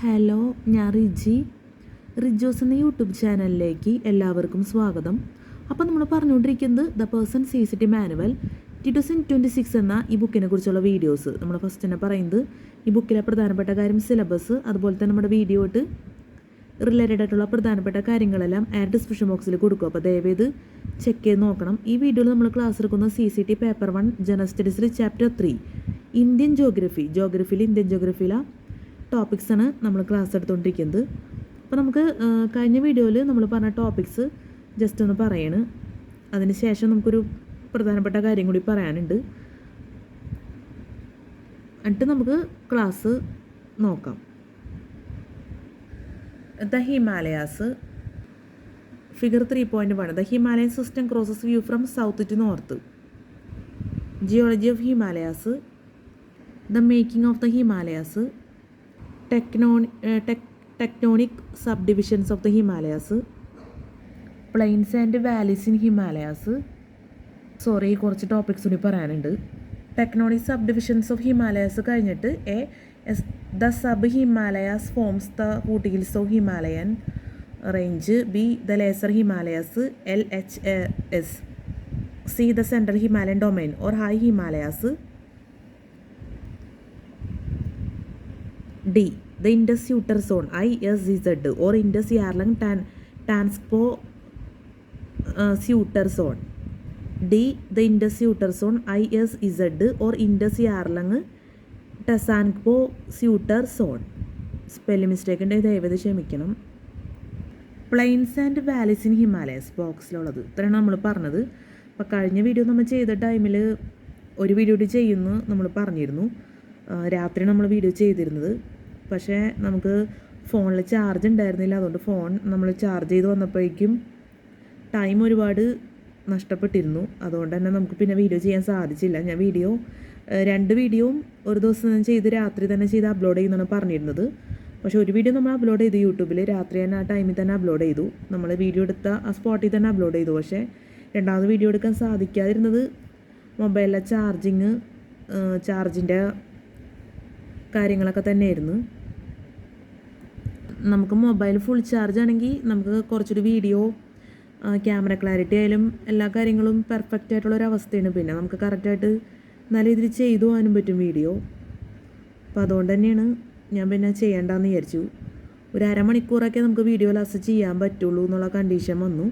Hello, ഞാൻ റിജോസ് എന്ന YouTube ചാനലിലേക്ക് എല്ലാവർക്കും സ്വാഗതം. അപ്പോൾ നമ്മൾ പറഞ്ഞുകൊണ്ടിരിക്കുന്നത് ദ പേഴ്സൺ CSAT മാനുവൽ 2026 എന്ന ഈ ബുക്കിനെ കുറിച്ചുള്ള വീഡിയോസ്. നമ്മൾ ഫസ്റ്റ് തന്നെ പറയുന്നത് ഈ ബുക്കിലെ പ്രധാനപ്പെട്ട കാര്യം സിലബസ്, അതുപോലെ തന്നെ നമ്മുടെ വീഡിയോ ആയിട്ട് റിലേറ്റഡ് ആയിട്ടുള്ള പ്രധാനപ്പെട്ട കാര്യങ്ങളെല്ലാം ഡിസ്ക്രിപ്ഷൻ ബോക്സിൽ കൊടുക്കും. അപ്പോൾ ദയവേത് ചെക്ക് ചെയ്ത് നോക്കണം. ഈ വീഡിയോയിൽ നമ്മൾ ക്ലാസ് എടുക്കുന്ന CSAT പേപ്പർ 1 ജനറൽ സ്റ്റഡീസിൽ ചാപ്റ്റർ 3 ഇന്ത്യൻ ജോഗ്രഫിയിൽ ഇന്ത്യൻ ജോഗ്രഫിയിലെ ടോപ്പിക്സാണ് നമ്മൾ ക്ലാസ് എടുത്തുകൊണ്ടിരിക്കുന്നത്. അപ്പോൾ നമുക്ക് കഴിഞ്ഞ വീഡിയോയിൽ നമ്മൾ പറഞ്ഞ ടോപ്പിക്സ് ജസ്റ്റ് ഒന്ന് പറയാണ്. അതിന് ശേഷം നമുക്കൊരു പ്രധാനപ്പെട്ട കാര്യം കൂടി പറയാനുണ്ട്. എന്നിട്ട് നമുക്ക് ക്ലാസ് നോക്കാം. The Himalayas, figure 3.1. The Himalayan system crosses view from south to north. Geology of Himalayas, the making of the Himalayas, tectonic subdivisions of the Himalayas, plains and valleys in Himalayas. കുറച്ച് ടോപ്പിക്സ് കൂടി പറയാനുണ്ട്. ടെക്നോണിക് സബ്ഡിവിഷൻസ് ഓഫ് ഹിമാലയാസ് കഴിഞ്ഞിട്ട് the sub Himalayas forms the foothills of Himalayan range. B the lesser Himalayas LHS. C the central Himalayan domain or high Himalayas. D. The Indus Uter Zone ISZ or Indus Yarlang Tanspo Uter Zone. D. The Indus Uter Zone ISZ or Indus Yarlang Tasankpo Uter Zone. Spelling mistake ഉണ്ട്, ദയവേത് ക്ഷമിക്കണം. Plains and valleys in Himalayas ബോക്സിലുള്ളത് ഇത്രയാണ് നമ്മൾ പറഞ്ഞത്. അപ്പോൾ കഴിഞ്ഞ video നമ്മൾ ചെയ്ത ടൈമിൽ ഒരു വീഡിയോ കൂടി ചെയ്യുന്നു നമ്മൾ പറഞ്ഞിരുന്നു. രാത്രി നമ്മൾ വീഡിയോ ചെയ്തിരുന്നത്. പക്ഷേ നമുക്ക് ഫോണിൽ ചാർജ് ഉണ്ടായിരുന്നില്ല. അതുകൊണ്ട് ഫോൺ നമ്മൾ ചാർജ് ചെയ്ത് വന്നപ്പോഴേക്കും ടൈം ഒരുപാട് നഷ്ടപ്പെട്ടിരുന്നു. അതുകൊണ്ട് തന്നെ നമുക്ക് പിന്നെ വീഡിയോ ചെയ്യാൻ സാധിച്ചില്ല. ഞാൻ രണ്ട് വീഡിയോയും ഒരു ദിവസം തന്നെ ചെയ്ത് രാത്രി തന്നെ ചെയ്ത് അപ്ലോഡ് ചെയ്യുന്നതാണ് പറഞ്ഞിരുന്നത്. പക്ഷേ ഒരു വീഡിയോ നമ്മൾ അപ്ലോഡ് ചെയ്തു യൂട്യൂബിൽ, രാത്രി തന്നെ ആ ടൈമിൽ തന്നെ അപ്ലോഡ് ചെയ്തു. നമ്മൾ വീഡിയോ എടുത്ത ആ സ്പോട്ടിൽ തന്നെ അപ്ലോഡ് ചെയ്തു. പക്ഷേ രണ്ടാമത് വീഡിയോ എടുക്കാൻ സാധിക്കാതിരുന്നത് മൊബൈലിലെ ചാർജിൻ്റെ കാര്യങ്ങളൊക്കെ തന്നെയായിരുന്നു. നമുക്ക് മൊബൈൽ ഫുൾ ചാർജ് ആണെങ്കിൽ നമുക്ക് കുറച്ചൊരു വീഡിയോ ക്യാമറ ക്ലാരിറ്റി ആയാലും എല്ലാ കാര്യങ്ങളും പെർഫെക്റ്റ് ആയിട്ടുള്ളൊരവസ്ഥയാണ്. പിന്നെ നമുക്ക് കറക്റ്റായിട്ട് നല്ല രീതിയിൽ ചെയ്തു പോകാനും പറ്റും വീഡിയോ. അപ്പോൾ അതുകൊണ്ട് തന്നെയാണ് ഞാൻ പിന്നെ ചെയ്യേണ്ടെന്ന് വിചാരിച്ചു. ഒരു അരമണിക്കൂറൊക്കെ നമുക്ക് വീഡിയോ ലാസ്റ്റ് ചെയ്യാൻ പറ്റുള്ളൂ എന്നുള്ള കണ്ടീഷൻ വന്നു.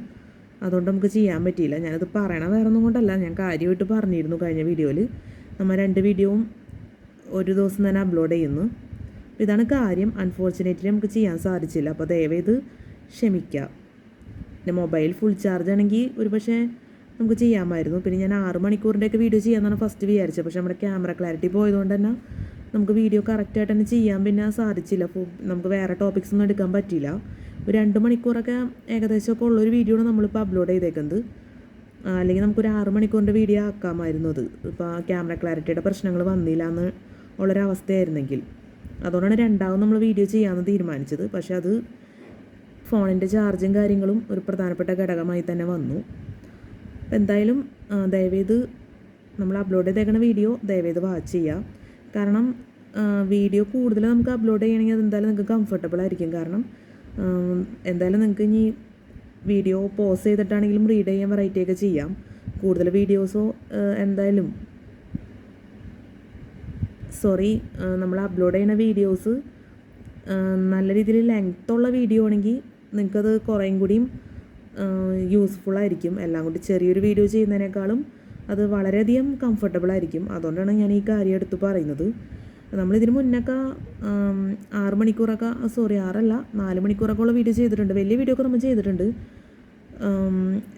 അതുകൊണ്ട് നമുക്ക് ചെയ്യാൻ പറ്റിയില്ല. ഞാനത് പറയണ വേറെ ഒന്നും കൊണ്ടല്ല, ഞാൻ കാര്യമായിട്ട് പറഞ്ഞിരുന്നു കഴിഞ്ഞ വീഡിയോയിൽ. നമ്മൾ 2 വീഡിയോയും ഒരു ദിവസം തന്നെ അപ്ലോഡ് ചെയ്യുന്നു. ഇതാണ് കാര്യം. അൺഫോർച്ചുനേറ്റ്ലി നമുക്ക് ചെയ്യാൻ സാധിച്ചില്ല. അപ്പോൾ ദയവേത് ക്ഷമിക്കുക. പിന്നെ മൊബൈൽ ഫുൾ ചാർജ് ആണെങ്കിൽ ഒരു പക്ഷേ നമുക്ക് ചെയ്യാമായിരുന്നു. പിന്നെ ഞാൻ 6 മണിക്കൂറിൻ്റെയൊക്കെ വീഡിയോ ചെയ്യാമെന്നാണ് ഫസ്റ്റ് വിചാരിച്ചത്. പക്ഷേ നമ്മുടെ ക്യാമറ ക്ലാരിറ്റി പോയതുകൊണ്ട് തന്നെ നമുക്ക് വീഡിയോ കറക്റ്റായിട്ട് തന്നെ ചെയ്യാൻ പിന്നെ സാധിച്ചില്ല. നമുക്ക് വേറെ ടോപ്പിക്സ് ഒന്നും എടുക്കാൻ പറ്റിയില്ല. ഒരു 2 മണിക്കൂറൊക്കെ ഏകദേശമൊക്കെ ഉള്ളൊരു വീഡിയോ ആണ് നമ്മളിപ്പോൾ അപ്ലോഡ് ചെയ്തേക്കുന്നത്. അല്ലെങ്കിൽ നമുക്കൊരു 6 മണിക്കൂറിൻ്റെ വീഡിയോ ആക്കാമായിരുന്നു. അത് ഇപ്പോൾ ക്യാമറ ക്ലാരിറ്റിയുടെ പ്രശ്നങ്ങൾ വന്നില്ല എന്ന് ഉള്ളൊരവസ്ഥയായിരുന്നെങ്കിൽ. അതുകൊണ്ടാണ് രണ്ടാമത് നമ്മൾ വീഡിയോ ചെയ്യാമെന്ന് തീരുമാനിച്ചത്. പക്ഷേ അത് ഫോണിൻ്റെ ചാർജും കാര്യങ്ങളും ഒരു പ്രധാനപ്പെട്ട ഘടകമായി തന്നെ വന്നു. അപ്പോൾ എന്തായാലും ദയവേത് നമ്മൾ അപ്ലോഡ് ചെയ്തേക്കുന്ന വീഡിയോ ദയവേത് വാച്ച് ചെയ്യുക. കാരണം വീഡിയോ കൂടുതൽ നമുക്ക് അപ്ലോഡ് ചെയ്യണമെങ്കിൽ അത് എന്തായാലും നിങ്ങൾക്ക് കംഫർട്ടബിൾ ആയിരിക്കും. കാരണം എന്തായാലും നിങ്ങൾക്ക് ഇനി വീഡിയോ പോസ് ചെയ്തിട്ടാണെങ്കിലും റീഡ് ചെയ്യാൻ വെറൈറ്റിയൊക്കെ ചെയ്യാം. കൂടുതൽ വീഡിയോസോ എന്തായാലും നമ്മൾ അപ്ലോഡ് ചെയ്യുന്ന വീഡിയോസ് നല്ല രീതിയിൽ ലെങ്ത്തുള്ള വീഡിയോ ആണെങ്കിൽ നിങ്ങൾക്കത് കുറേയും കൂടിയും യൂസ്ഫുള്ളായിരിക്കും. എല്ലാം കൂടി ചെറിയൊരു വീഡിയോ ചെയ്യുന്നതിനേക്കാളും അത് വളരെയധികം കംഫർട്ടബിൾ ആയിരിക്കും. അതുകൊണ്ടാണ് ഞാൻ ഈ കാര്യം എടുത്ത് പറയുന്നത്. നമ്മളിതിന് മുന്നൊക്കെ 6 മണിക്കൂറൊക്കെ 4 മണിക്കൂറൊക്കെ ഉള്ള വീഡിയോ ചെയ്തിട്ടുണ്ട്. വലിയ വീഡിയോ ഒക്കെ നമ്മൾ ചെയ്തിട്ടുണ്ട്.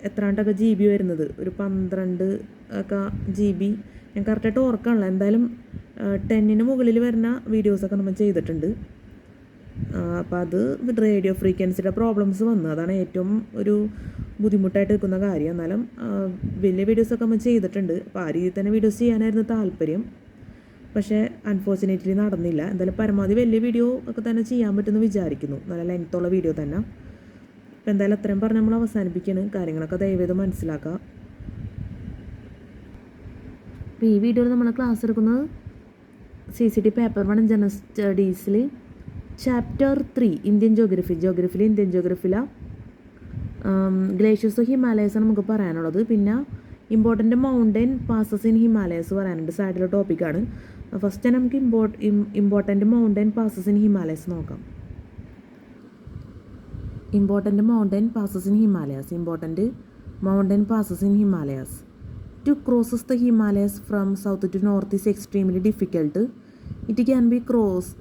എത്രാണ്ടൊക്കെ GB വരുന്നത്, ഒരു 12 ഒക്കെ GB, ഞാൻ കറക്റ്റായിട്ട് ഓർക്കാനുള്ള. എന്തായാലും 10ന് മുകളിൽ വരുന്ന വീഡിയോസൊക്കെ നമ്മൾ ചെയ്തിട്ടുണ്ട്. അപ്പോൾ അത് റേഡിയോ ഫ്രീക്വൻസിയുടെ പ്രോബ്ലംസ് വന്നു. അതാണ് ഏറ്റവും ഒരു ബുദ്ധിമുട്ടായിട്ട് നിൽക്കുന്ന കാര്യം. എന്നാലും വലിയ വീഡിയോസൊക്കെ നമ്മൾ ചെയ്തിട്ടുണ്ട്. അപ്പോൾ ആ രീതിയിൽ തന്നെ വീഡിയോസ് ചെയ്യാനായിരുന്നു താല്പര്യം. പക്ഷേ അൺഫോർച്ചുനേറ്റ്ലി നടന്നില്ല. എന്തായാലും പരമാവധി വലിയ വീഡിയോ ഒക്കെ തന്നെ ചെയ്യാൻ പറ്റുമെന്ന് വിചാരിക്കുന്നു, നല്ല ലെങ്ത്തുള്ള വീഡിയോ തന്നെ. അപ്പോൾ എന്തായാലും അത്രയും പറഞ്ഞ് നമ്മൾ അവസാനിപ്പിക്കുകയാണ്. കാര്യങ്ങളൊക്കെ ദയവേത് മനസ്സിലാക്കുക. അപ്പോൾ ഈ വീഡിയോയിൽ നമ്മൾ ക്ലാസ് എടുക്കുന്നത് CSAT പേപ്പർ 1 ജനറൽ സ്റ്റഡീസിൽ ചാപ്റ്റർ 3 ഇന്ത്യൻ ജോഗ്രഫി. ഇന്ത്യൻ ജോഗ്രഫിയിലെ ഗ്ലേഷ്യേഴ്സ് ഹിമാലയസ് ആണ് നമുക്ക് പറയാനുള്ളത്. പിന്നെ important mountain passes in Himalayas പറയാനുണ്ട്. സൈഡിലെ ടോപ്പിക്കാണ്. ഫസ്റ്റ് നമുക്ക് important mountain passes in Himalayas നോക്കാം. Important mountain passes in Himalayas. To crosses the Himalayas from south to north is extremely difficult. It can be crossed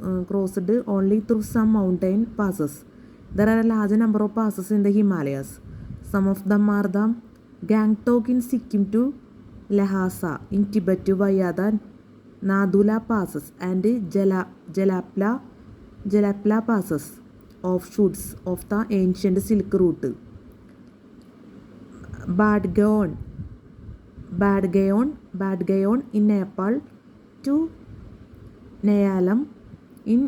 only through some mountain passes. There are a large number of passes in the Himalayas. Some of them are the Gangtok in Sikkim to Lhasa in Tibet via the Nadula passes and Jalapla passes, offshoots of the ancient Silk Route. Badgaon in Nepal to Neyalam in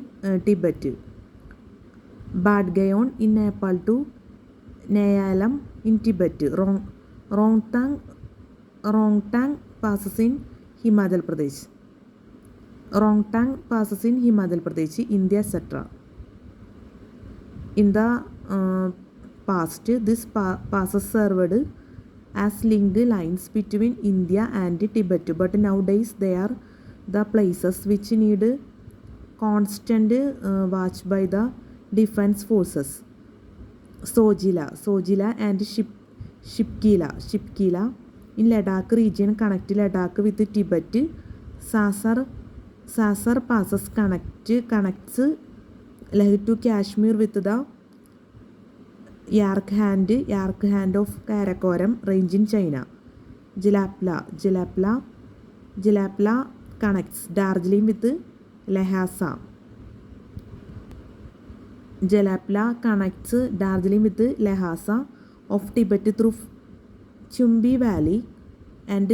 Tibet. Badgaon in Nepal to Neyalam in Tibet. Rongtang passes in Himachal Pradesh. India, etc. In the past, this passes served as linked lines between India and Tibet, but nowadays they are the places which need constant watch by the defense forces. Sojila and Shipkila in Ladakh region connect Ladakh with Tibet. Sasar passes connects Leh to Kashmir with the Yark hand of Karakoram range in China. Jalapla connects Darjeeling with Lhasa. Of Tibet through Chumbi Valley and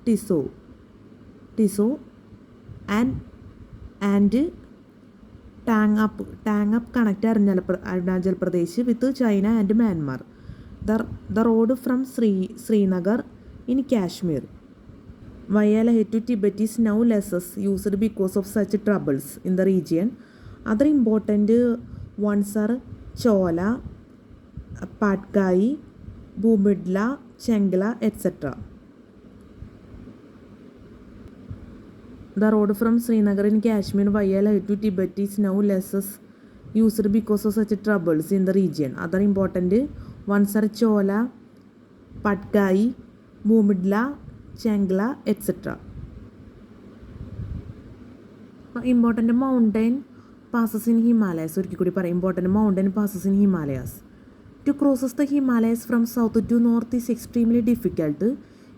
Tiso and Tang up connect Arunachal Pradesh with China and Myanmar. The road from Srinagar in Kashmir via Leh to Tibet is now less used because of such troubles in the region. Other important ones are Chola, Patkai, Bumidla, Chengla, etc. The road from Srinagar in Kashmir via Leh to Tibet is now less used because of such troubles in the region. Other important ones are Chola, Patkai, Bumidla, Chengla, etc. Important mountain passes in Himalayas. Important mountain passes in Himalayas. To cross the Himalayas from south to north is extremely difficult.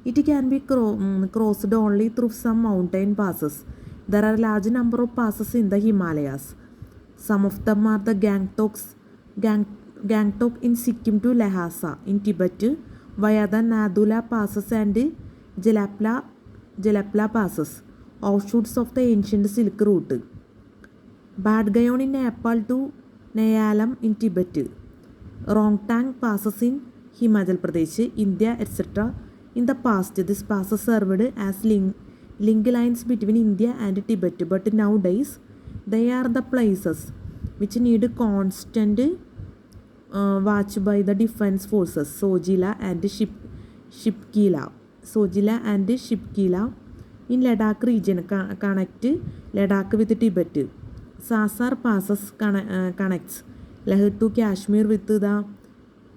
It can be crossed only through some mountain passes. There are a large number of passes in the Himalayas. Some of them are the Gangtok in Sikkim to Lhasa in Tibet via the Nadula passes and Jalapla passes, offshoots of the ancient Silk Route. Badgaon in Nepal to Neyalam in Tibet. Rongtang passes in Himachal Pradesh, India, etc. In the past, this passes served as link lines between India and Tibet, but nowadays they are the places which need constant watch by the defense forces. Sojila and Shipkila in Ladakh region connect Ladakh with Tibet. Sasar passes connects Leh to Kashmir with the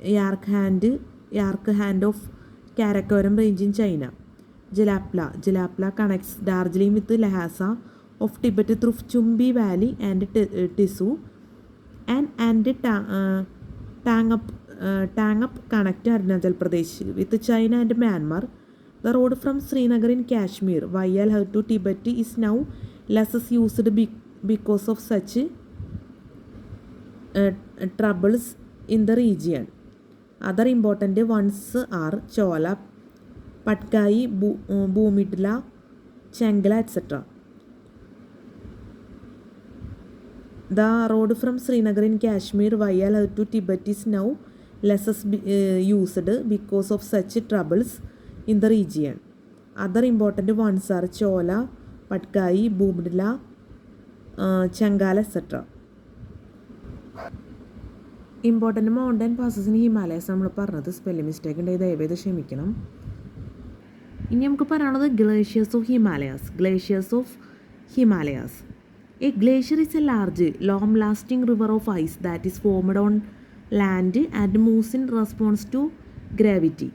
Yark hand of Karakoram range in China. Jalapla connects Darjeeling with Lhasa of Tibet through Chumbi Valley and Tisu and Tang up connect Arunachal Pradesh with China and Myanmar. The road from Srinagar in Kashmir via Leh to Tibet is now less used because of such troubles in the region. Other important ones are Chola, Patkai, Bumidla, Chengla, etc. The road from Srinagar in Kashmir via Leh to Tibet is now less used because of such troubles in the region. Other important ones are Chola, Patkai, Bumidla, Chengla, etc. Important mountain passes in Himalayas നമ്മൾ പറഞ്ഞത് spelling mistake ഉണ്ടെങ്കിൽ ദയവേത് ക്ഷമിക്കണം. ഇനി നമുക്ക് പറയാനുള്ളത് glaciers of Himalayas. Glaciers of Himalayas. A glacier is a large, long-lasting river of ice that is formed on land and moves in response to gravity.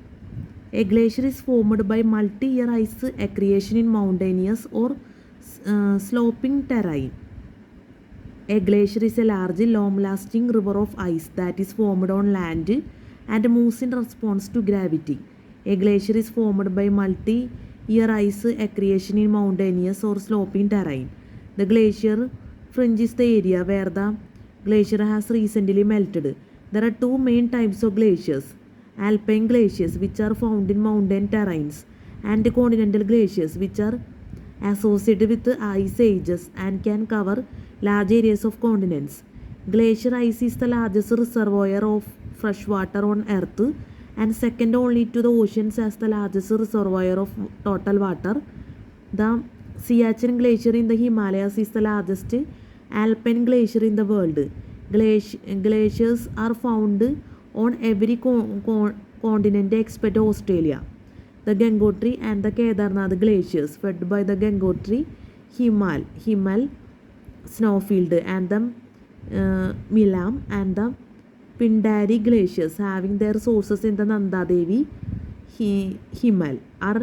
A glacier is formed by multi-year ice accretion in mountainous or sloping terrain. A glacier is a large, long-lasting river of ice that is formed on land and moves in response to gravity. A glacier is formed by multi-year ice accretion in mountainous or sloping terrain. The glacier fringes the area where the glacier has recently melted. There are two main types of glaciers: alpine glaciers, which are found in mountain terrains, and continental glaciers, which are associated with ice ages and can cover large areas of continents. Glacier ice is the largest reservoir of fresh water on Earth and second only to the oceans as the largest reservoir of total water. The CSAT Glacier in the Himalayas is the largest alpine glacier in the world. Glaciers are found on every continent except Australia. The Gangotri and the Kedarnath glaciers, fed by the Gangotri Himal snowfield, and the Milam and the Pindari glaciers, having their sources in the Nanda Devi Himal, are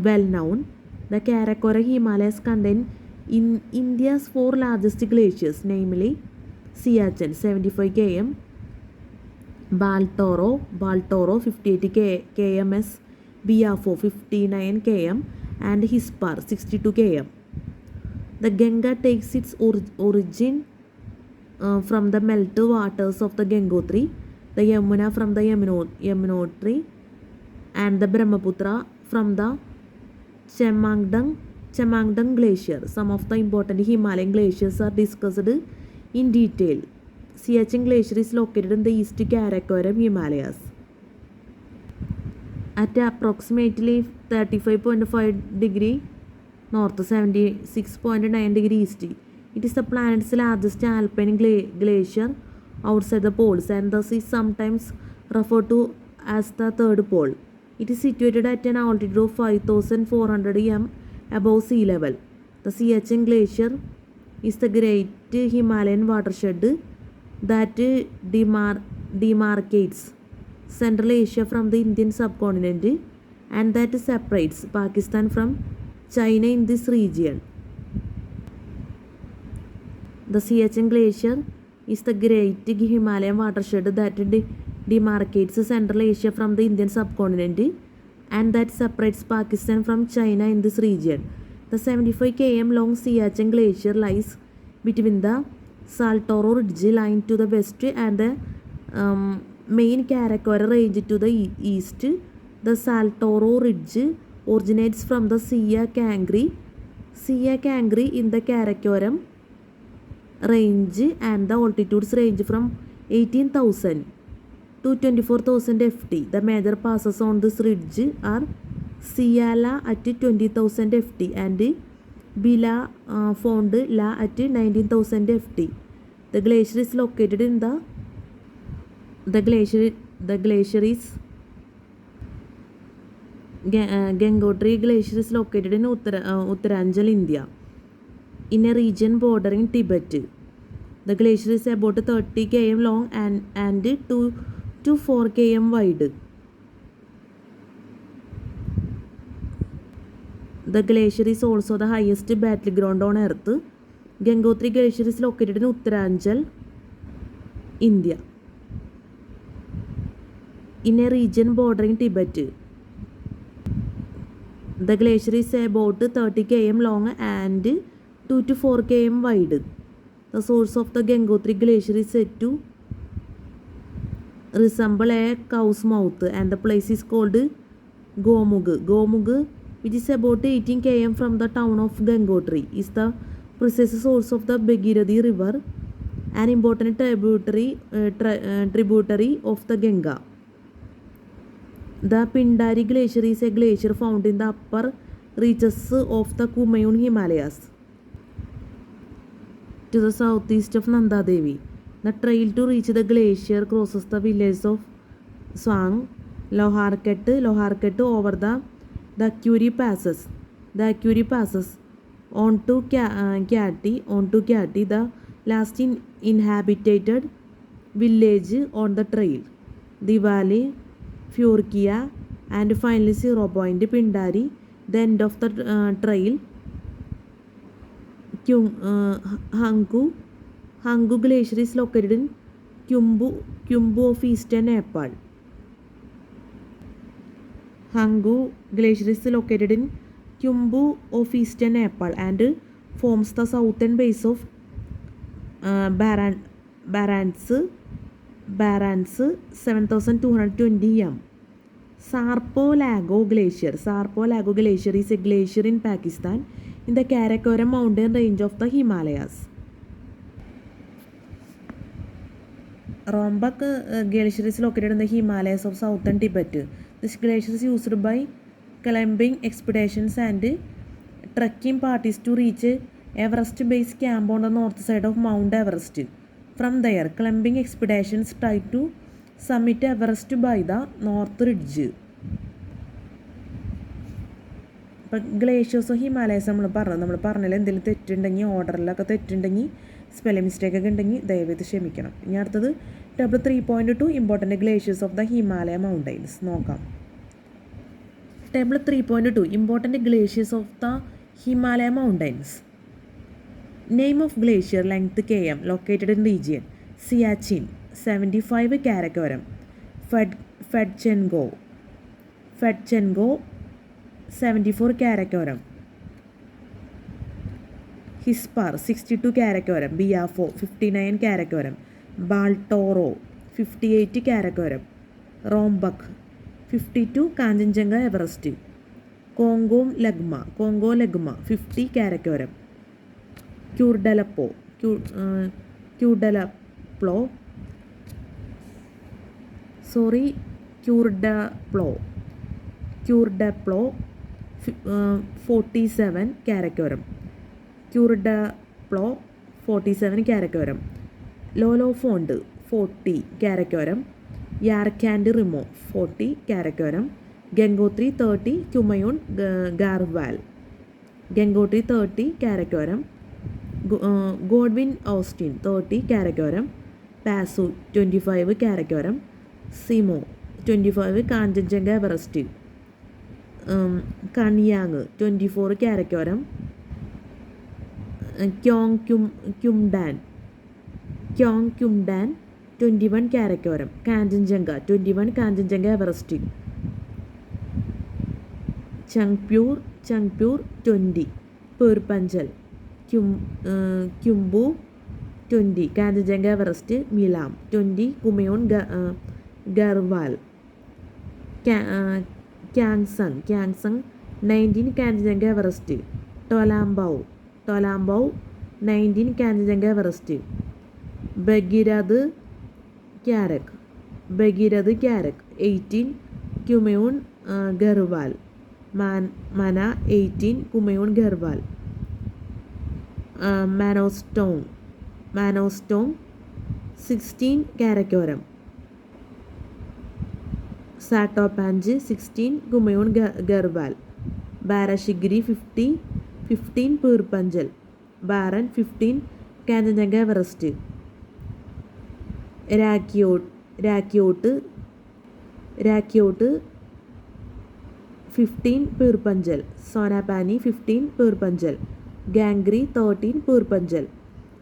well known. The Karakoram Himalayas contain in India's four largest glaciers, namely Siachen 75 km, Baltoro 58 km, Biafo 59 km, and Hispar 62 km. The Ganga takes its origin from the melted waters of the Gangotri, the Yamuna from the Yamunotri, and the Brahmaputra from the Chemangdang Glacier. Some of the important Himalayan glaciers are discussed in detail. Siachen Glacier is located in the East Karakoram Himalayas at approximately 35.5 degree north, 76.9 degree east. It is the planet's largest alpine glacier outside the poles and thus is sometimes referred to as the third pole. It is situated at an altitude of 5,400 m above sea level. The Siachen Glacier is the great Himalayan watershed that demarcates Central Asia from the Indian subcontinent and that separates Pakistan from China in this region. The Siachen Glacier is the great Himalayan watershed that demarcates Central Asia from the Indian subcontinent and that separates Pakistan from China in this region. The 75 km long Siachen Glacier lies between the Saltoro Ridge line to the west and the main Karakoram range to the east. The Saltoro Ridge originates from the Sea Kangri in the Karakoram range, and the altitudes range from 18,000 to 24,000 ft. The major passes on this ridge are Siala at 20,000 ft and Bila Fond La at 19,000 ft. The glacier is located in the glacier is Gangotri Glacier is located in Uttaranchal, India, in a region bordering Tibet. The glacier is about 30 km long and 2 to 4 km wide. The glacier is also the highest battleground on Earth. Gangotri Glacier is located in Uttaranchal, India, in a region bordering Tibet. The glacier is about 30 km long and 2 to 4 km wide. The source of the Gangotri Glacier is said to resemble a cow's mouth and the place is called Gomug, which is about 18 km from the town of Gangotri, is the precise source of the Bhagirathi River, an important tributary of the Ganga. The Pindari Glacier is a glacier found in the upper reaches of the Kumaon Himalayas to the southeast of Nanda Devi. The trail to reach the glacier crosses the village of Swang, Loharket over the Curie passes. The Curie passes onto Kati, the last inhabited village on the trail. Diwali, Fjorkia, and finally 0 Point Pindari, the end of the trail. Hangu Glacier is located in Kyumbu of eastern Nepal. Hangu Glacier is located in Kyumbu of eastern Nepal and forms the southern base of Barans 7,220 m. Sarpo Lago Glacier is a glacier in Pakistan in the Karakoram mountain range of the Himalayas. Rombak Glacier is located in the Himalayas of southern Tibet. This glacier is used by climbing expeditions and trekking parties to reach Everest Base Camp on the north side of Mount Everest. From there, climbing expeditions try to summit Everest by the North Ridge. ഇപ്പോൾ ഗ്ലേഷ്യേഴ്സോ Himalayas നമ്മൾ പറഞ്ഞതിൽ എന്തെങ്കിലും തെറ്റുണ്ടെങ്കിൽ ഓർഡറിലൊക്കെ തെറ്റുണ്ടെങ്കിൽ spelling മിസ്റ്റേക്കൊക്കെ ഉണ്ടെങ്കിൽ ദയവേത് ക്ഷമിക്കണം. ഇനി അടുത്തത് table 3.2 important glaciers of the Himalaya mountains നോക്കാം. Table 3.2 important glaciers of the Himalaya mountains. Name of glacier length km located in region Siachen 75 Karakoram. Fedchenko 74 Karakoram. Hispar 62 Karakoram. Biafo 59 Karakoram. Baltoro 58 Karakoram. Rombak 52 Kanchenjunga Everest. Congo Legma 50 Karakoram. Curedalaplo 47 Karakoram. Curedalaplo 47 Karakoram. Lolofond 40 Karakoram. Yarkand Rimo 40 Karakoram. Gangotri 30 Kumayon Garhwal. Gangotri 30 Karakoram. Godwin Austin 30 Karakoram. Pasu 25 Karakoram. Simo 25 Kanchenjunga Everest. Kanyang 24 Karakoram. Kyongkyumdan 21 Karakoram. Kanchenjunga 21 Kanchenjunga Everest. Changpur 20 Purpanjal. Kyumbu 20 Kanchenjunga Everest. Milam 20 Kumayon Garhwal. Kyangsang 19 Kanchenjunga Everest. Tolambau 19 Kanchenjunga Everest. Bhagirath Karak 18 Kumayon Garhwal. Mana 18 Kumayon Garhwal. Manostong 16 Karakoram. Satopanj 16 Kumayon Garhwal. Barashigiri 15 Purpanjal. Baran 15 Kanchenjunga Everest. Rakyote 15 Purpanjal. Sonapani 15 Purpanjal. Gangri 13 Purpanjal.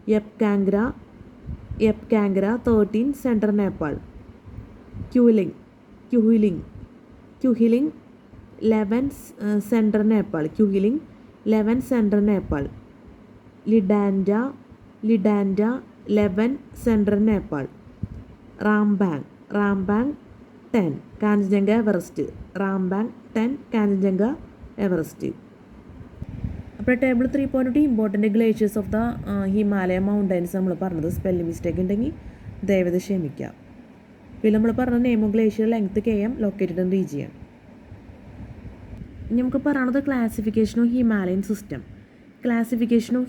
Yepkangra 13 Central Nepal. Kuhiling 11 Central Nepal. Kuhiling 11 Central Nepal. Lidanda 11 Central Nepal. Rambang 10 Kanchenjunga Everest. Rambang 10 Kanchenjunga Everest. അപ്പോൾ table 3.2 important glaciers of the Himalaya mountains നമ്മൾ പറഞ്ഞത് spelling mistake ഉണ്ടെങ്കിൽ ദയവത് ക്ഷമിക്കുക. പിന്നെ നമ്മൾ പറഞ്ഞ name of glacier length KM located in region. ഇനി നമുക്ക് പറയുന്നത് classification of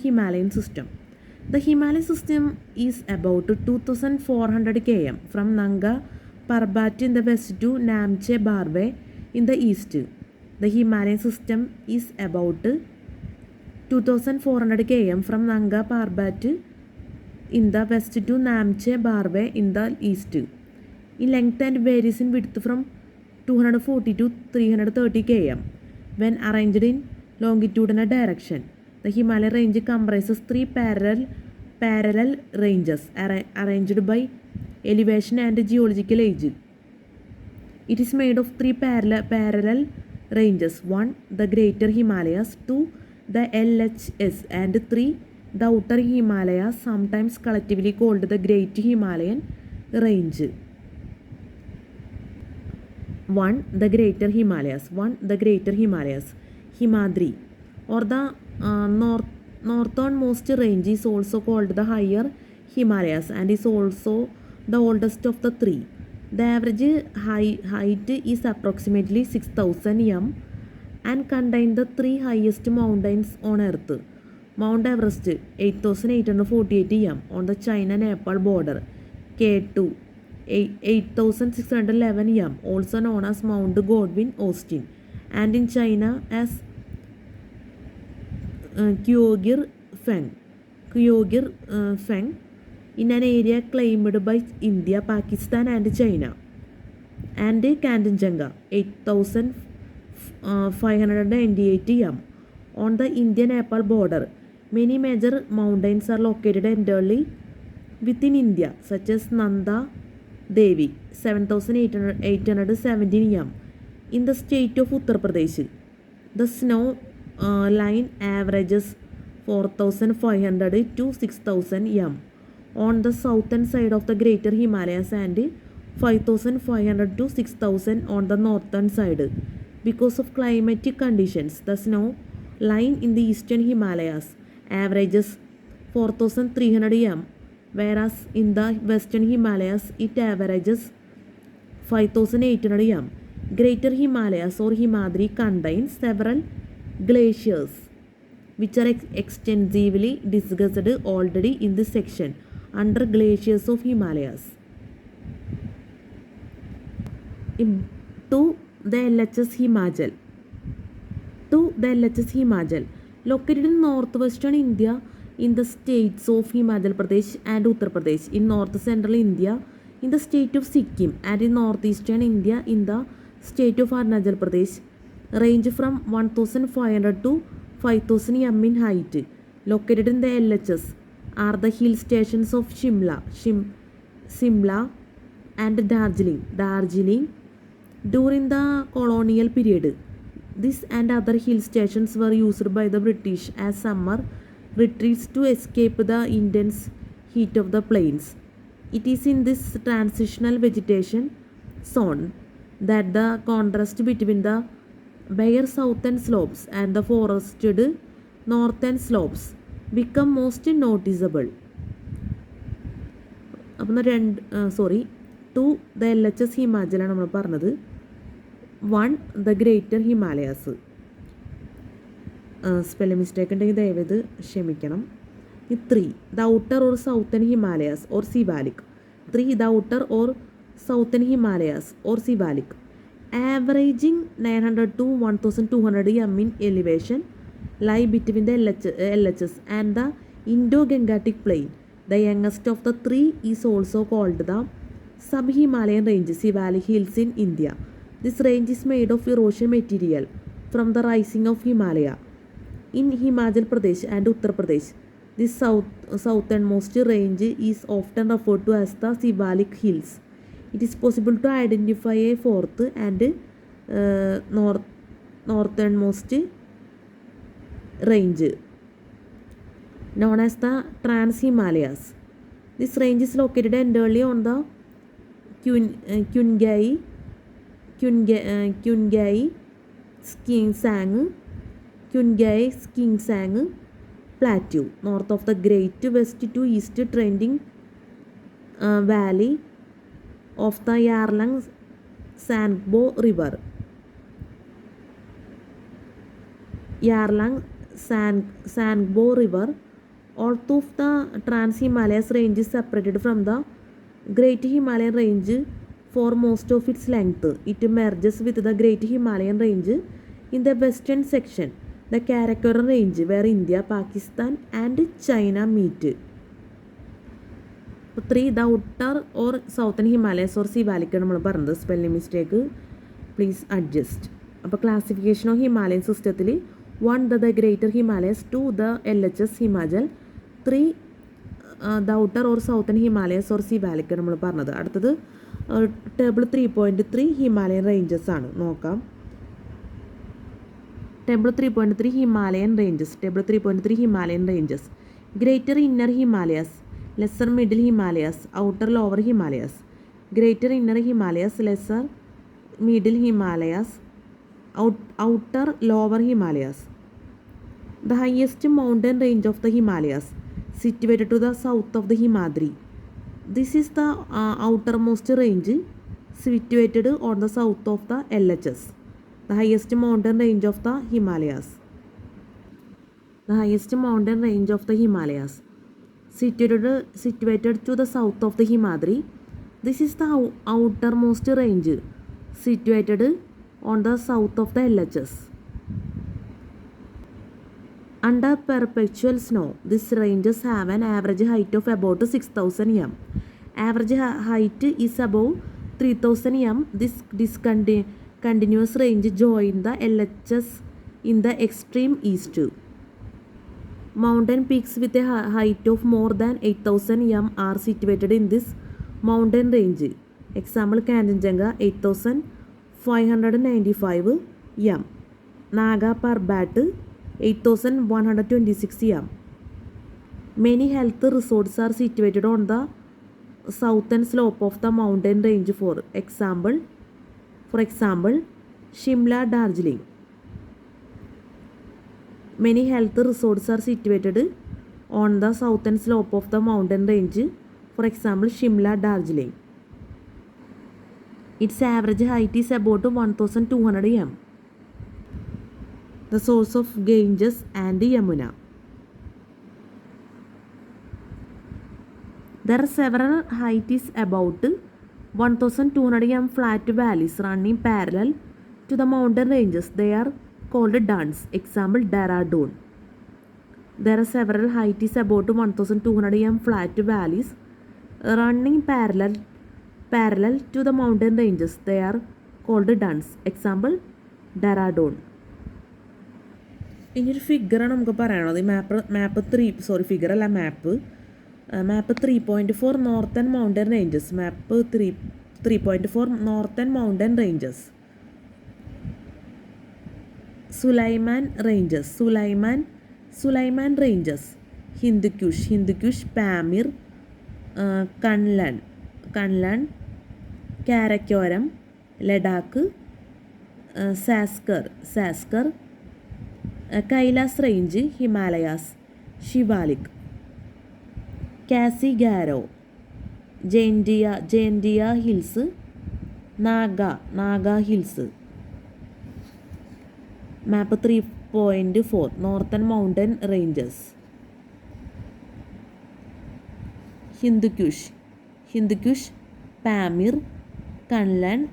Himalayan system. The Himalaya system is about 2,400 km from Nanga Parbat in the west to Namche Barwe in the east. The Himalayan system is about 2,400 km from Nanga Parbat in the west to Namche Barwe in the east. In length and varies in width from 240 to 330 km when arranged in longitudinal direction. The Himalaya range comprises three parallel ranges arranged by elevation and geological age. It is made of three parallel ranges: 1. The Greater Himalayas, 2. The LHS, and 3. The Outer Himalayas, sometimes collectively called the Great Himalayan Range. 1. The Greater Himalayas. 1. The Greater Himalayas. Himadri, or the northernmost range, is also called the Higher Himalayas and is also the oldest of the three. The average height is approximately 6,000 m and contains the three highest mountains on earth. Mount Everest, 8,848 m on the China-Nepal border. K2, 8,611 m, also known as Mount Godwin Austen, and in China as Kyogir Feng, in an area claimed by India, Pakistan, and China. And Kanchenjunga, 8,598 m on the India-Nepal border. Many major mountains are located entirely within India, such as Nanda Devi, 7,817 m in the state of Uttar Pradesh. The snow line averages 4,500 to 6,000 m on the southern side of the Greater Himalayas and 5,500 to 6,000 on the northern side. Because of climatic conditions, the snow line in the eastern Himalayas averages 4,300 m, whereas in the western Himalayas it averages 5,800 m. Greater Himalayas or Himadri contains several glaciers which are extensively discussed already in this section under Glaciers of Himalayas. To the LHS Himachal. Located in northwestern India in the states of Himachal Pradesh and Uttar Pradesh, in north central India in the state of Sikkim, and in northeastern India in the state of Arunachal Pradesh, range from 1,500 to 5,000 m in height. Located in the LHS are the hill stations of Shimla and Darjeeling. During the colonial period, this and other hill stations were used by the British as summer retreats to escape the intense heat of the plains. It is in this transitional vegetation zone that the contrast between the bare southern slopes and the forested northern slopes become most noticeable. അപ്പം to the LHS ഹിമാചലാണ് നമ്മൾ പറഞ്ഞത്. 1. The greater Himalayas. Spelling mistake ഉണ്ടെങ്കിൽ ദയവേത് ക്ഷമിക്കണം. 3. The outer or southern Himalayas or Siwalik. 3. The outer or southern Himalayas or Siwalik, averaging 900 to 1,200 m in elevation, lie between the LHS and the Indo-Gangetic Plain. The youngest of the three is also called the Sub-Himalayan Range, Siwalik Hills in India. This range is made of erosion material from the rising of Himalaya. In Himachal Pradesh and Uttar Pradesh, this southernmost range is often referred to as the Siwalik Hills. It is possible to identify a fourth and northernmost range known as the Trans-Himalayas. This range is located entirely on the Kyungai-Skingsang Plateau, north of the Great West to East trending valley of the Yarlang Sangbo River. Sangbo River Although the Trans-Himalayas range is separated from the Great Himalayan range for most of its length, it merges with the Great Himalayan range in the western section, the Karakoram range, where India, Pakistan and China meet. 3. The outer or southern Himalayas or Sivalika നമ്മൾ പറഞ്ഞത് spelling mistake please adjust. അപ്പോൾ classification of Himalayan സിസ്റ്റത്തിൽ 1 the Greater Himalayas, 2 the LHS Himachal, 3 the outer or southern Himalayas or Sivalika നമ്മൾ പറഞ്ഞത്. അടുത്തത് table 3.3 Himalayan ranges ആണ്. നോക്കാം. Table 3.3 Himalayan ranges. Table 3.3 Himalayan ranges. Greater inner Himalayas, lesser middle Himalayas, outer lower Himalayas. Greater inner Himalayas, lesser middle Himalayas, outer lower Himalayas. The highest mountain range of the Himalayas, situated to the south of the Himadri. This is the outermost range situated on the south of the LHS. The highest mountain range of the Himalayas. The highest mountain range of the Himalayas, situated to the south of the Himadri. This is the outermost range situated on the south of the LHS. Under perpetual snow, these ranges have an average height of about 6,000 m. Average height is above 3,000 m. This continuous range joins the LHS in the extreme east. Mountain peaks with a height of more than 8,000 m are situated in this mountain range. Example, Kanchenjunga 8,595 m. Naga Parbat 8,126 m. Many health resorts are situated on the southern slope of the mountain range. For example, Shimla, Darjeeling. Many health resorts are situated on the southern slope of the mountain range. For example, Shimla, Darjeeling. Its average height is about 1,200 m. The source of Ganges and Yamuna. There are several heights about 1,200 m flat valleys running parallel to the mountain ranges. They are called duns. Example, Dehradun. There are several heights about 1,200 m flat valleys running parallel to the mountain ranges. They are called duns. Example, Dehradun. ഇനിയൊരു ഫിഗറാണ് നമുക്ക് പറയാനുള്ളത്. മാപ്പ് 3.4 northern mountain ranges. മാപ്പ് 3.4 northern mountain ranges. Sulaiman Ranges. Sulaiman Ranges. Hindukush, Pamir, Kanlan, Karakoram, Ladakh, Saskar, Kailas Range, Himalayas, Shivalik, Kassi-Garo, Jaintia Hills, Naga Hills. Map 3.4 Northern Mountain Ranges. Hindukush, Pamir, Kanlan,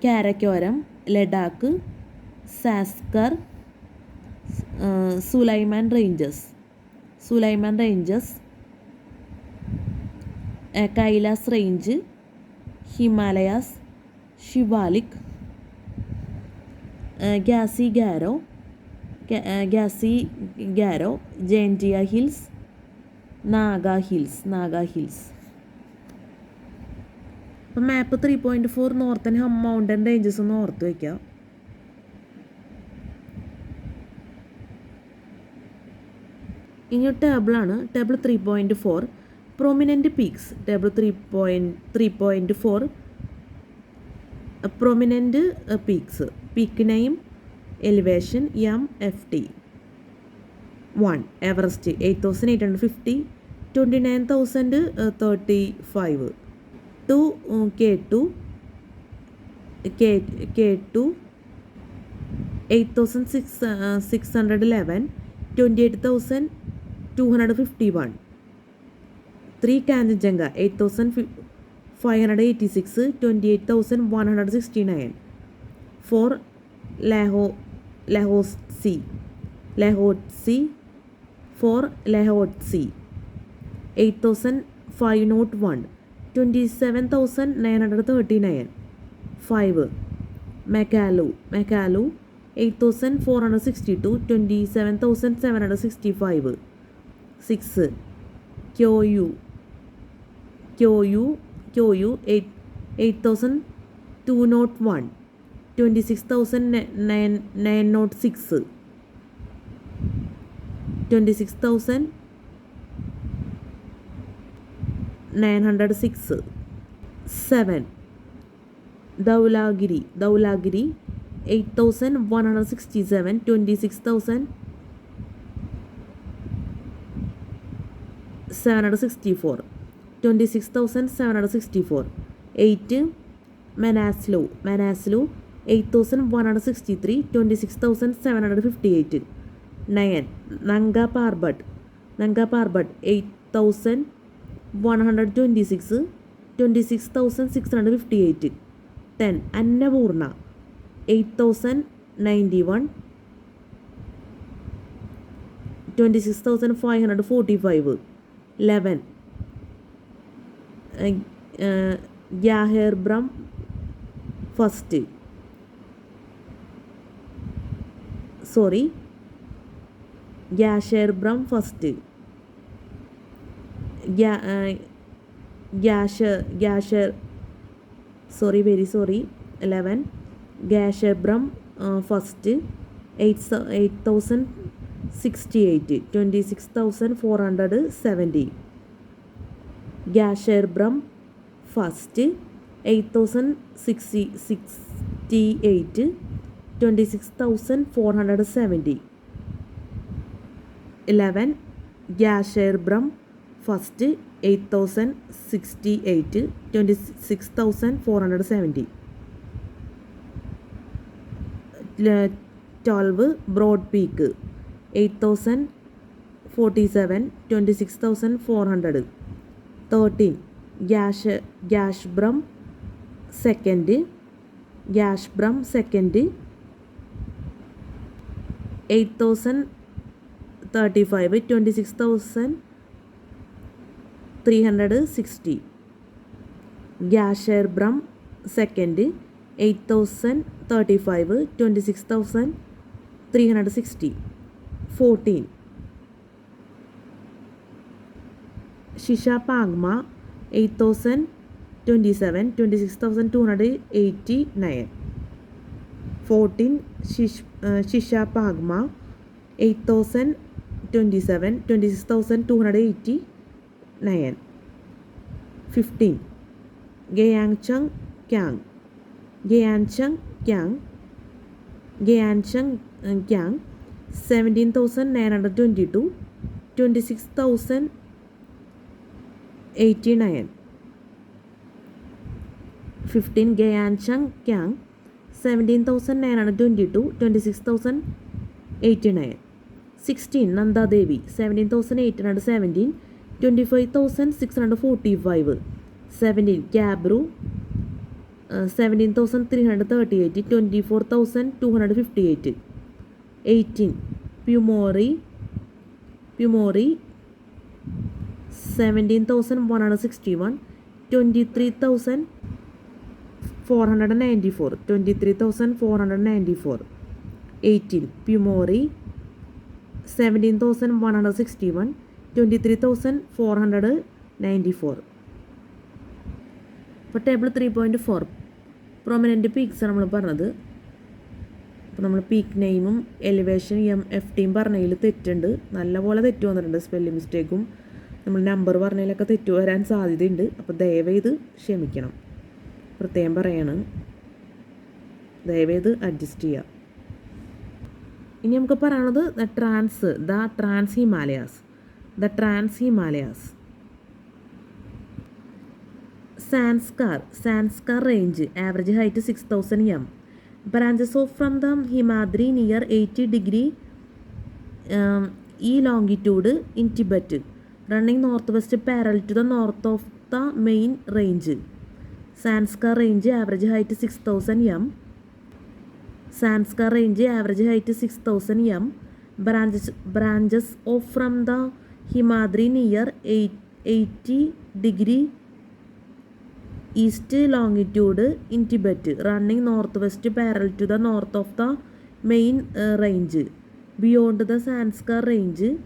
Karakoram, Ladakh, Saskar, Sulaiman Ranges, Kailas Range, Himalayas, Shivalik, Kassi-Garo, Jaintia Hills, Naga Hills. അപ്പോൾ മാപ്പ് 3.4 northern mountain ranges ഒന്ന് ഓർത്ത് വയ്ക്കാം. ഇനി ടേബിളാണ്. Table 3.4 prominent peaks. Table 3.4 prominent peaks. Peak name, elevation, FT. 1 Everest 8,850, 29,035. 2 K2 8,611, 28,000 251. 3 Kanchenjunga 8,586 28,169. 4 Lahoti 4 Lahoti 8,501 27,939. 5 Makalu 8,462 27,765. 6 Kyoyu 8,201 26,906. 26,906. 7 Daulagiri 8,167 26,764. 26,764. 8 Manaslu 8,163 26,758. 9 Nanga Parbat 8,126 26,658. 10 Annapurna 8,091 26,545. 11 Yaherbrum first Gasherbrum first very sorry. 11 Gasherbrum first 8,068 26,470. Gasherbrum first 8,068 26,470. 11 Gasherbrum first 8,068 26,470. 12 Broad Peak 8,047 26,400. 13 Gashbrum second 8,035 26,360. Gasherbrum second 8,035 26,360. 14 Shishapangma 8,027 26,289. 14 Shishapangma 8,027 26,289. 15 Gyeangchang Kyang 17,922 26,089. 15 Gyeangchang Kyang 17,922 26,089. 16 Nanda Devi 17,817 25,645. 17 Gabru 17,338 24,258. 18 Pumori 17,161 23,494. 23,494. 18 Pumori 17,161 23,494. ഇപ്പോൾ table 3.4 prominent peaks നമ്മൾ പറഞ്ഞത്. അപ്പോൾ നമ്മൾ peak നെയിമും elevation FTയും പറഞ്ഞതിൽ തെറ്റുണ്ട്, നല്ലപോലെ തെറ്റ് വന്നിട്ടുണ്ട്. സ്പെല്ലിംഗ് മിസ്റ്റേക്കും നമ്മൾ നമ്പർ പറഞ്ഞതിലൊക്കെ തെറ്റ് വരാൻ സാധ്യതയുണ്ട്. അപ്പോൾ ദയവേത് ക്ഷമിക്കണം, പ്രത്യേകം പറയാണ്, ദയവേത് അഡ്ജസ്റ്റ് ചെയ്യുക. ഇനി നമുക്ക് പറയാനുള്ളത് the trans Himalayas. Sanskar range, average height 6,000 m. Branches off from the Himadri near 80 degree longitude in Tibet, running northwest parallel to the north of the main range. Sanskar range average height 6000 m. Sanskar range average height 6000 m. Branches off from the Himadri near 80 degree east longitude in Tibet, running northwest parallel to the north of the main range. Beyond the Sanskar range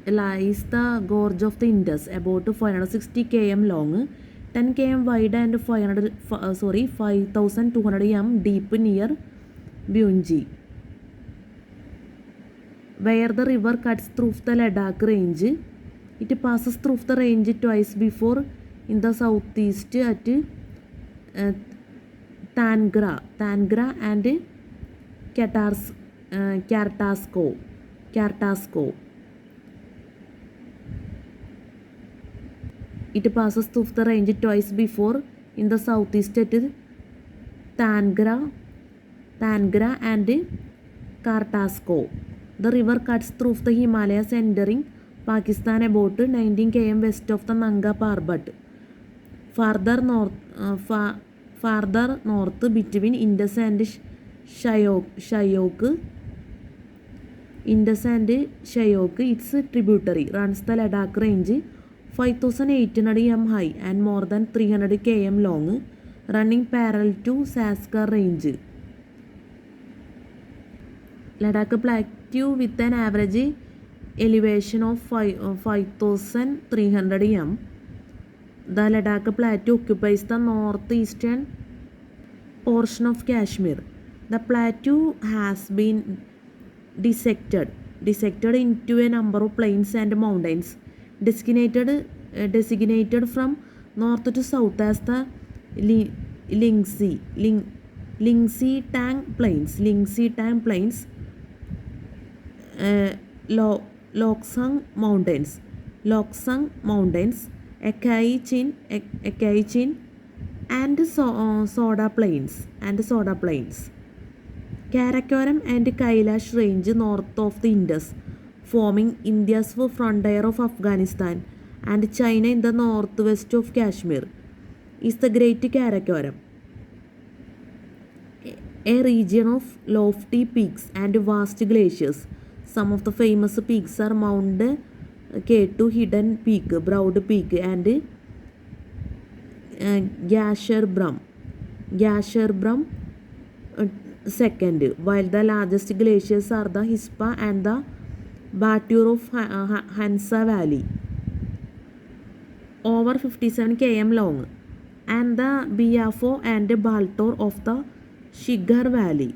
lies the gorge of the Indus, about 560 km long, 10 km wide and 5200 m deep near Bunji, where the river cuts through the Ladakh range. It passes through the range twice before in the southeast at Tangra and Kartasko. It passes through the range twice before in the southeast at Tangra and Kartasko. The river cuts through the Himalayas, entering Pakistan about 19 km west of the Nanga Parbat. Farther north between Indus and Shyok, its tributary, runs the Ladakh range, 5800 m high and more than 300 km long, running parallel to Sanskar range. Ladakh plateau with an average elevation of 5300 m. The Ladakh plateau occupies the northeastern portion of Kashmir. The plateau has been dissected into a number of plains and mountains, designated from north to south as the Lingsi Tang Plains, Loksang Mountains, Akai Chin and Soda Plains. Karakoram and Kailash range north of the Indus, forming India's frontier of Afghanistan and China in the northwest of Kashmir, is the Great Karakoram, a region of lofty peaks and vast glaciers. Some of the famous peaks are Mount K2, Hidden Peak, Broad Peak and Gasherbrum second, while the largest glaciers are the Hispa and the Batur of Hansa Valley, over 57 km long, and the Biafo and Baltor of the Shigar Valley,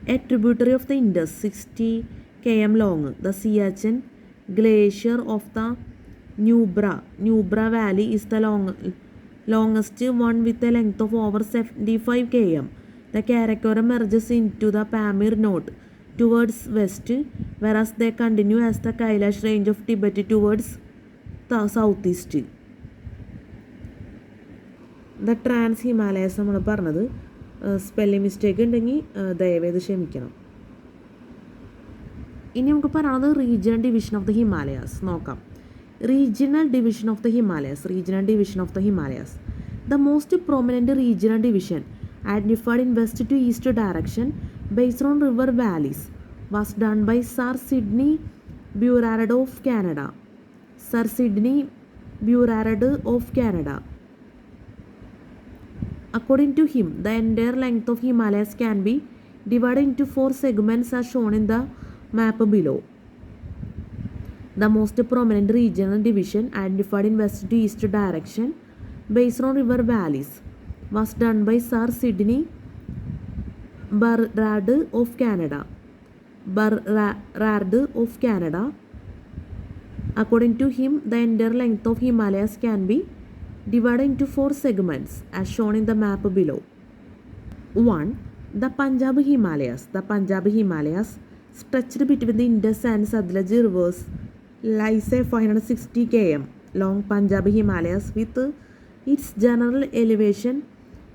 a tributary of the Indus, 60 km long. The Siachen Glacier of the Nubra Valley is the longest one with a length of over 75 km. The Karakoram merges into the Pamir Node towards west, whereas they continue as the Kailash range of Tibet towards the southeast. The Trans Himalayas നമ്മൾ പറഞ്ഞത് spelling mistake ഉണ്ടെങ്കിൽ ദയവേത് ക്ഷമിക്കണം. ഇനി നമുക്ക് പറയാനുള്ളത് regional division of the Himalayas നോക്കാം. Regional division of the Himalayas. The most prominent regional division, identified in west to east direction based on river valleys, was done by Sir Sidney Burrard of Canada. According to him, the entire length of Himalayas can be divided into 4 segments as shown in the map below. The most prominent regional division, identified in west to east direction based on river valleys, was done by Sir Sidney Burrard of Canada. According to him, the entire length of Himalayas can be divided into 4 segments as shown in the map below. 1. The Punjab Himalayas, stretched between the Indus and Satluj rivers, lies a 560 km long Punjab Himalayas with its general elevation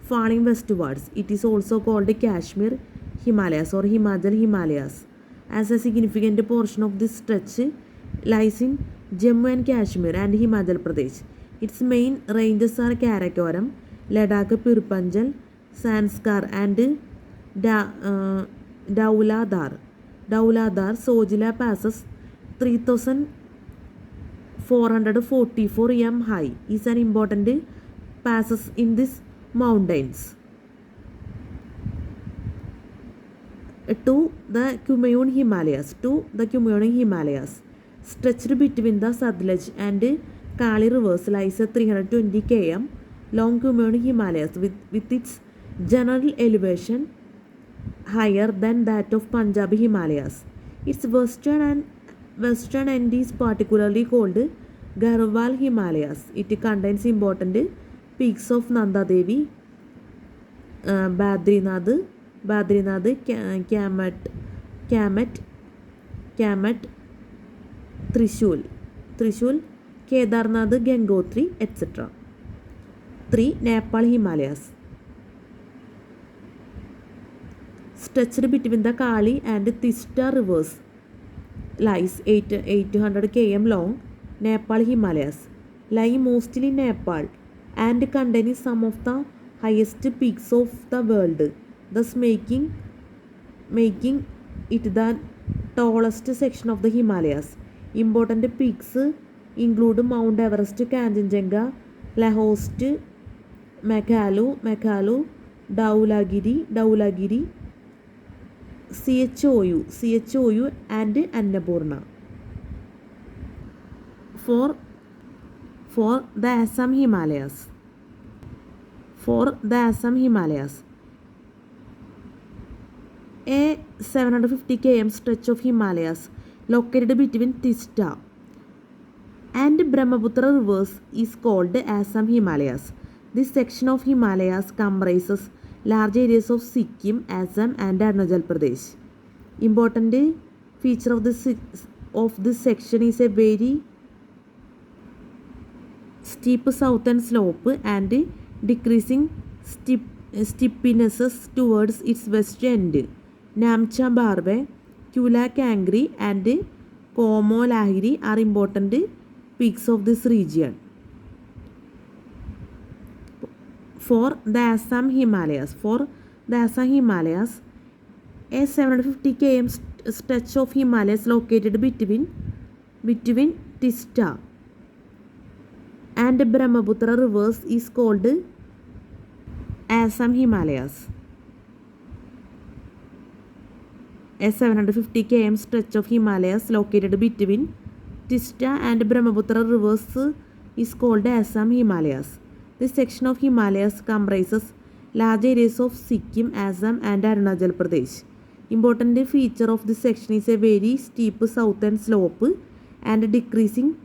falling westwards. It is also called Kashmir Himalayas or Himachal Himalayas. As a significant portion of this stretch lies in Jammu and Kashmir and Himachal Pradesh. Its main ranges are Karakoram, Ladakh, Pirpanjal, Sanskar and Dauladhar. Sojila passes 3,444 m high is an important passes in these mountains. To the Kumaon Himalayas. Stretched between the Satluj and Kali rivers lies a 320 km long Kumaon Himalayas with its general elevation higher than that of Punjab Himalayas. Its western end is particularly called Garhwal Himalayas. It contains important peaks of Nanda Devi, Badrinath, Kamat, Trishul, Kedarnath, Gangotri, etc. 3. Nepal Himalayas. Stretched between the Kali and Tista rivers lies 800 km long Nepal Himalayas, lying mostly in Nepal and containing some of the highest peaks of the world, thus making it the tallest section of the Himalayas. Important peaks include Mount Everest, Kanchenjunga, Lahost, Makalu, Dhaulagiri, CHOU and Annapurna. For the Assam Himalayas. A 750 km stretch of Himalayas located between Tista and Brahmaputra rivers is called Assam Himalayas. This section of Himalayas comprises large areas of Sikkim, Assam and Arunachal Pradesh. Important feature of this section is a very steep southern slope and decreasing steepnesses towards its west end. Namcha Barwe, Kula Kangri and Komo Lahiri are important peaks of this region. For the Assam Himalayas, a 750 km stretch of Himalayas located between Tista and Brahmaputra rivers is called Assam Himalayas. A 750 km stretch of Himalayas located between Tista and Brahmaputra rivers is called Assam Himalayas. This section of Himalayas comprises large areas of Sikkim, Assam and Arunachal Pradesh. Important feature of this section is a very steep southern slope and decreasing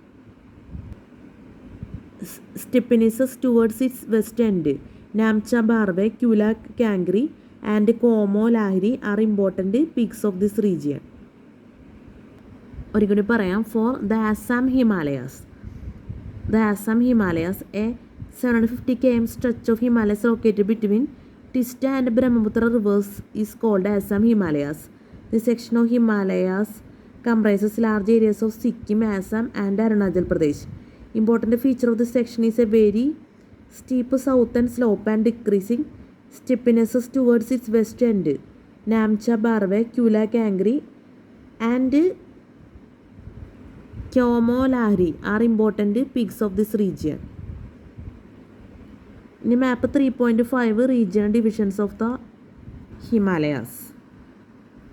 steepnesses towards its west end. Namcha Barwe, Kula Kangri and Komo Lahiri are important peaks of this region. For the Assam Himalayas. A 750 km stretch of Himalayas located between Tista and Brahmaputra rivers is called Assam Himalayas. This section of Himalayas comprises large areas of Sikkim, Assam and Arunachal Pradesh. Important feature of this section is a very steep southern slope and decreasing steepnesses towards its west end. Namcha Barwe, Kula Kangri and Kyomo Lahiri are important peaks of this region. In map 3.5 regional divisions of the Himalayas.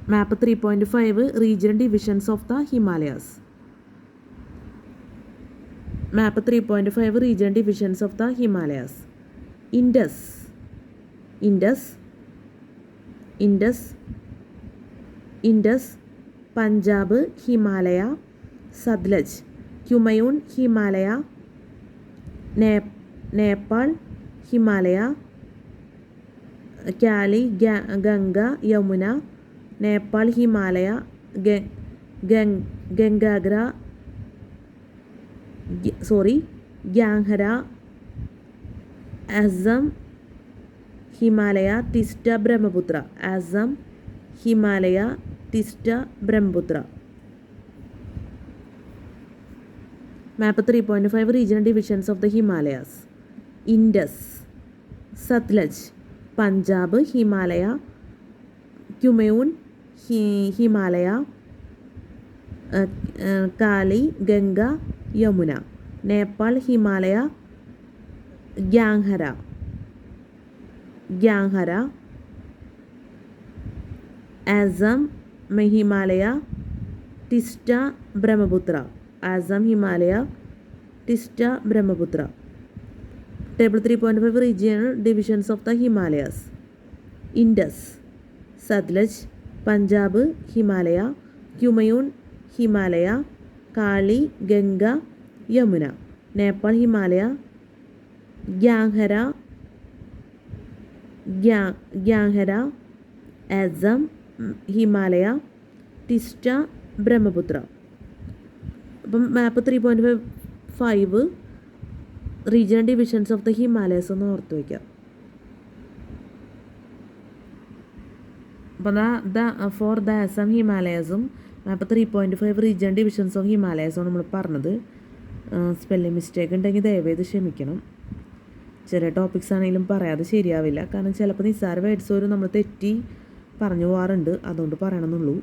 Map 3.5 regional divisions of the Himalayas. Map 3.5 regional divisions of the Himalayas. Indus, Punjab Himalaya, Satluj, Kumaon Himalaya, Nepal Himalaya, Kali, Ganga, Yamuna, Nepal Himalaya, Ganghara, Ganghara, Assam Himalaya, Tista, Brahmaputra. Assam, Himalaya, Tista, Brahmaputra. Map 3.5 regional divisions of the Himalayas. Indus, Satluj, Punjab, Himalaya, Kumaun, Himalaya, Kali, Ganga, Yamuna. Nepal, Himalaya, Ganghara. Assam, Himalaya, Tista, Brahmaputra. Assam, Himalaya, Tista, Brahmaputra. Table 3.5 regional divisions of the Himalayas. Indus, Satluj, Punjab, Himalaya, Kumaun, Himalaya, Kali, Ganga, Yamuna. Nepal, Himalaya, Ganghara, Assam, Himalaya, Tista, Brahmaputra. അപ്പം map 3.5 regional divisions of the Himalayas ഒന്ന് ഓർത്ത് വയ്ക്കാം. അപ്പോൾ for the Assam ഹിമാലയസും map 3.5 regional divisions of ഹിമാലയസാണ് നമ്മൾ പറഞ്ഞത്. Spelling mistake ഉണ്ടെങ്കിൽ ദയവേത് ക്ഷമിക്കണം. ചില ടോപ്പിക്സ് ആണെങ്കിലും പറയാതെ ശരിയാവില്ല. കാരണം ചിലപ്പോൾ നിസ്സാര വേർഡ്സ് ഒരു നമ്മൾ തെറ്റി പറഞ്ഞു പോകാറുണ്ട്. അതുകൊണ്ട് പറയണമെന്നുള്ളൂ.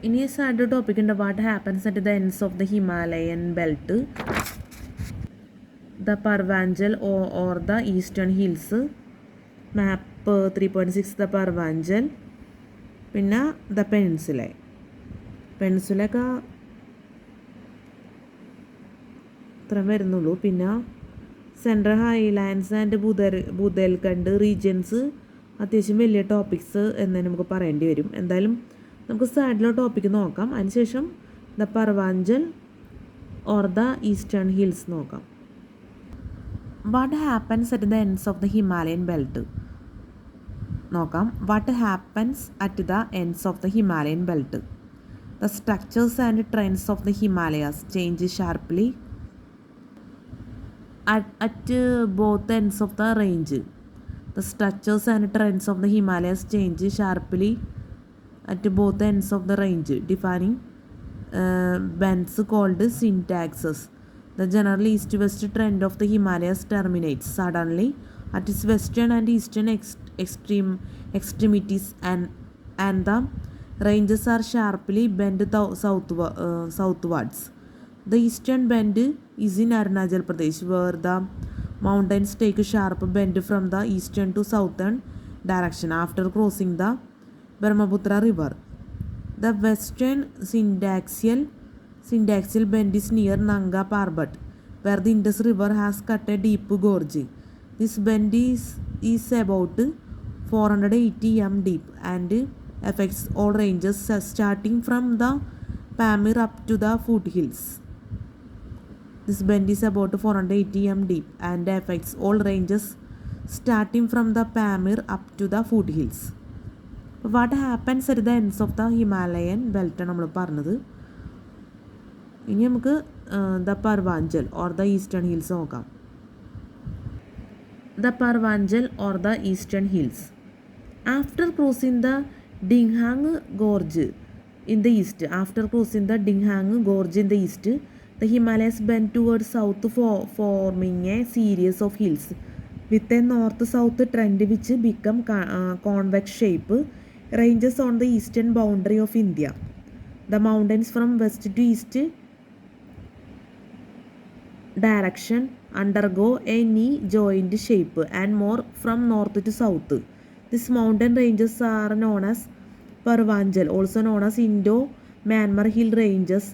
ഇനി സാഡ് ടോപ്പിക് ഉണ്ട്. What happens at the ends of the Himalayan belt. The Purvanchal or the eastern hills. Map 3.6 the Purvanchal. പിന്നെ ദ പെൻസുലൊക്കെ ഇത്രയും വരുന്നുള്ളൂ. പിന്നെ central highlands and Bundelkhand regions അത്യാവശ്യം വലിയ ടോപ്പിക്സ് എന്ന് നമുക്ക് പറയേണ്ടി വരും. എന്തായാലും നമുക്ക് സൈഡിലെ ടോപ്പിക്ക് നോക്കാം. അതിനുശേഷം the Purvanchal or the eastern hills നോക്കാം. What happens at the ends of the Himalayan belt നോക്കാം. What happens at the ends of the Himalayan belt. The structures and trends of the Himalayas change sharply at both ends of the range. The structures and trends of the Himalayas change sharply at both ends of the range, defining bends called syntaxes. The general east-west trend of the Himalayas terminates suddenly at its western and eastern extremities, and the ranges are sharply bent southwards. The eastern bend is in Arunachal Pradesh, where the mountains take a sharp bend from the eastern to southern direction after crossing the Brahmaputra river. The western syntaxial bend is near Nanga Parbat, where the Indus River has cut a deep gorge. This bend is about 480 m deep and affects all ranges starting from the Pamir up to the foothills. This bend is about 480 m deep and affects all ranges starting from the Pamir up to the foothills. What happens at the ends of the Himalayan belt നമ്മൾ പറഞ്ഞത്. ഇനി നമുക്ക് the Purvanchal or the eastern hills നോക്കാം. The Purvanchal or the eastern hills. After crossing the Dihang gorge in the east, the Himalayas bend towards south forming a series of hills with a north-south trend which become convex shape ranges on the eastern boundary of India. The mountains from west to east direction undergo a knee-joint shape and more from north to south. These mountain ranges are known as Parvanjal, also known as Indo-Myanmar Hill Ranges,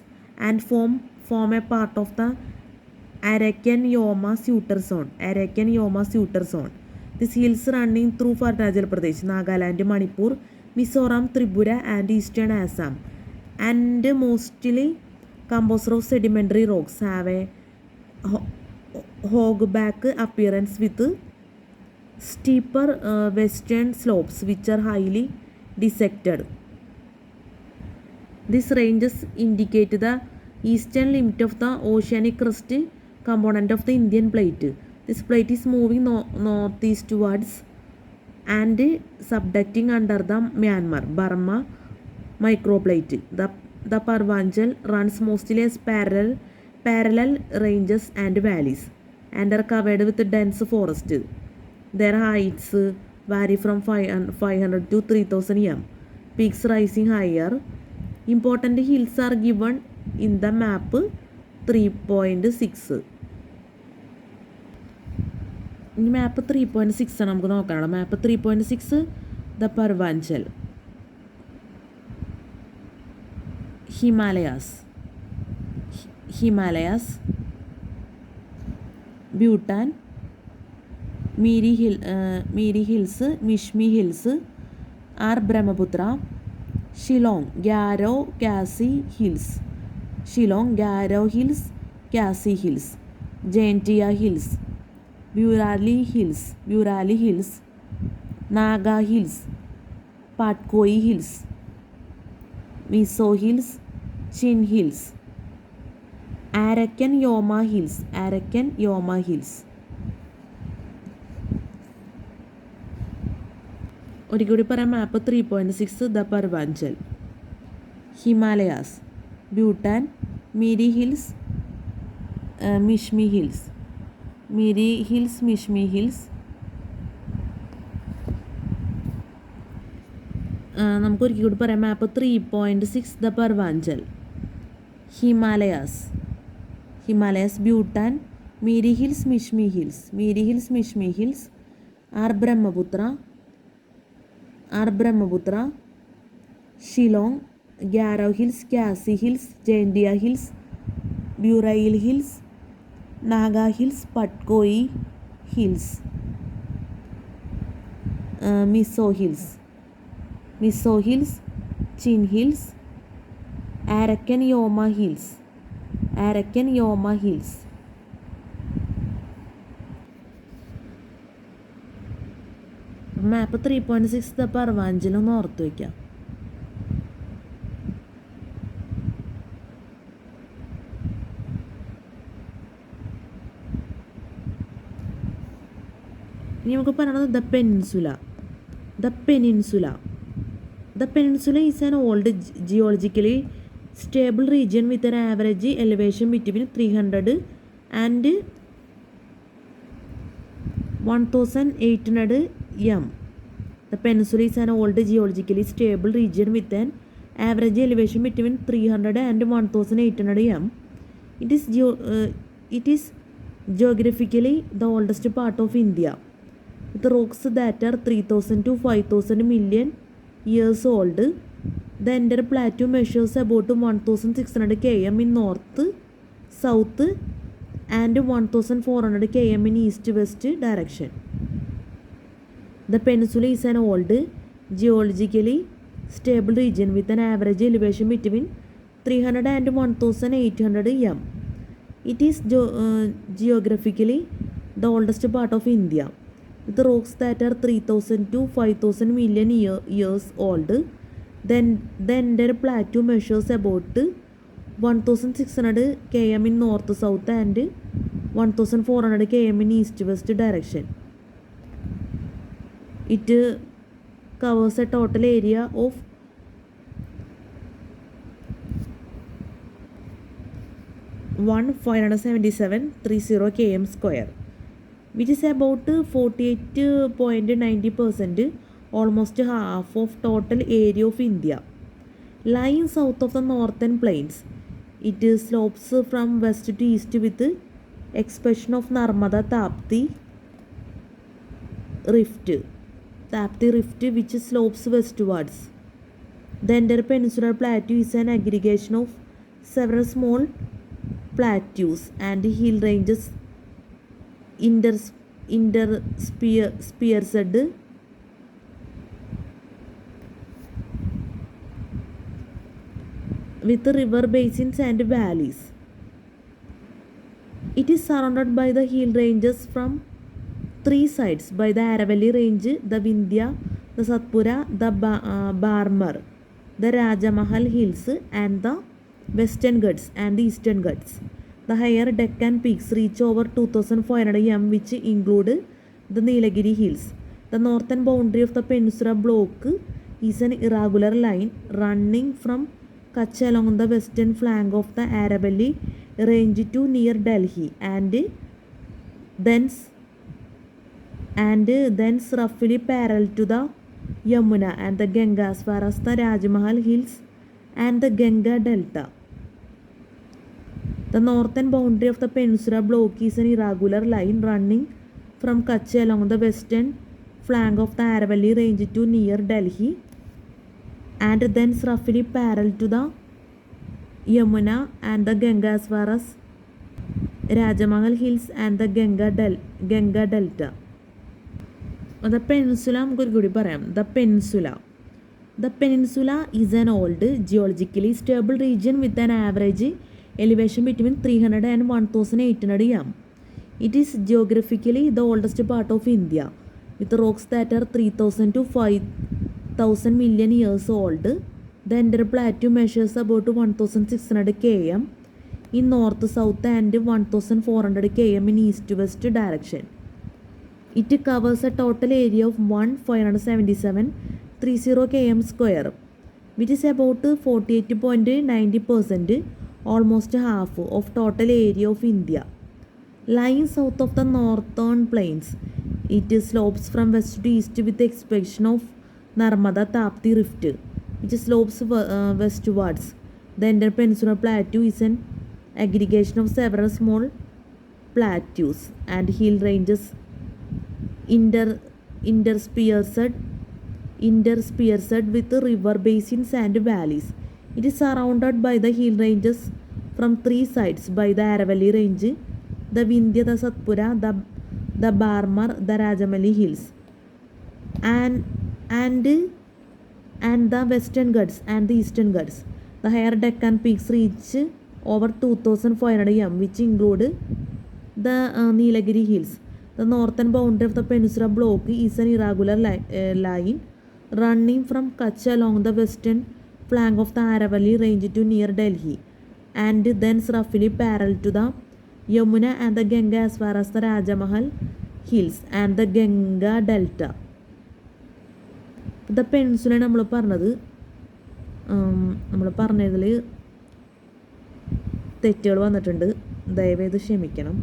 and form a part of the Arakan-Yoma Suture Zone. These hills running through Arunachal Pradesh, Nagaland, Manipur, Mizoram, Tripura and eastern Assam, and mostly composed of sedimentary rocks, have a hogback appearance with steeper western slopes which are highly dissected. These ranges indicate the eastern limit of the oceanic crust component of the Indian plate. This plate is moving northeastwards and subducting under the Myanmar, Burma microplate. The Parvanchal runs mostly as parallel ranges and valleys and are covered with dense forest. Their heights vary from 500 to 3000 m. Peaks rising higher. Important hills are given in the map 3.6. ഇനി മാപ്പ് 3.6 ആണ് നമുക്ക് നോക്കാനുള്ളത്. Map 3.6 the Purvanchal, Himalayas, Bhutan, Miri hills, Mishmi hills, are Brahmaputra, Shillong, Garo hills, Khasi hills, Jaintia hills, Burali Hills, Naga Hills, Patkoi Hills, Miso Hills, Chin Hills, Arakan Yoma Hills. ഒരിക്കൽ പറയാം. Map 3.6 the Purvanchal, Himalayas, Bhutan, Miri hills, Mishmi hills. നമുക്ക് ഒരിക്കൽ കൂടി പറയാം. Map 3.6 the Purvanchal, Himalayas, Bhutan, Miri hills, Mishmi hills, are Brahmaputra, Shillong, Garo hills, Khasi hills, Jaintia hills, Barail hills, Naga hills, Patkai hills, Mizo hills, Chin hills, Arakan Yoma hills. Map 3.6 the Purvanchal ഒന്ന് ഓർത്ത് വയ്ക്കാം. ഇനി നമുക്ക് പറയുന്നത് the peninsula is an old geologically stable region with an average elevation between 300 and 1800 m. The peninsula is an old geologically stable region with an average elevation between 300 and 1800 m. It is geographically the oldest part of India, with rocks that are 3000 to 5000 million years old. The entire plateau measures about 1600 km in north, south and 1400 km in east-west direction. The peninsula is an old geologically stable region with an average elevation between 300 and 1800 m. It is geographically the oldest part of India, with rocks that are 3000 to 5000 million years old. Then the entire plateau measures about 1600 km in north, south and 1400 km in east-west direction. It covers a total area of 1,577.30 km square, which is about 48.90%, almost half of total area of India. Lying south of the northern plains, it slopes from west to east with expansion of Narmada Tapti Rift, which slopes westwards. The entire peninsular plateau is an aggregation of several small plateaus and hill ranges interspersed with river basins and valleys. It is surrounded by the hill ranges from 3 sides by the Aravalli range, the Vindhya, the Satpura, the Barmar, the Rajamahal hills and the Western Ghats and the Eastern Ghats. The higher Deccan peaks reach over 2,500 m, which include the Nilagiri Hills. The northern boundary of the peninsula block is an irregular line running from Kutch along the western flank of the Aravalli range to near Delhi and thence roughly parallel to the Yamuna and the Ganga as far as the Rajmahal Hills and the Ganga Delta. The northern boundary of the peninsula block is an irregular line running from Kutch along the western flank of the Aravalli range to near Delhi and thence roughly parallel to the Yamuna and the Ganga as far as Rajmahal Hills and the Ganga Delta. The peninsula, The peninsula is an old, geologically stable region with an average elevation between 300 and 1,800 m. It is geographically the oldest part of India, with rocks that are 3,000 to 5,000 million years old. The entire plateau measures about 1,600 km in north-south and 1,400 km in east-west direction. It covers a total area of 1,577.30 km square, which is about 48.90%, almost half of total area of India. Lying south of the northern plains, it slopes from west to east with the exception of Narmada Tapti Rift, which slopes westwards. The entire peninsular plateau is an aggregation of several small plateaus and hill ranges interspersed with river basins and valleys. It is surrounded by the hill ranges from three sides by the Aravalli range, the Vindhya, the Satpura, the Barmar, the Rajamali hills, and the western Ghats and the eastern Ghats. The higher Deccan peaks reach over 2,500 m, which include the Nilagiri hills. The northern boundary of the peninsula block is an irregular line running from Kutch along the western flank of the Aravalli range to near Delhi and thence roughly parallel to the Yamuna and the Ganga as far as the Rajamahal hills and the Ganga Delta. The peninsula നമ്മൾ പറഞ്ഞതിൽ തെറ്റുകൾ വന്നിട്ടുണ്ട്, ദയവേത് ക്ഷമിക്കണം.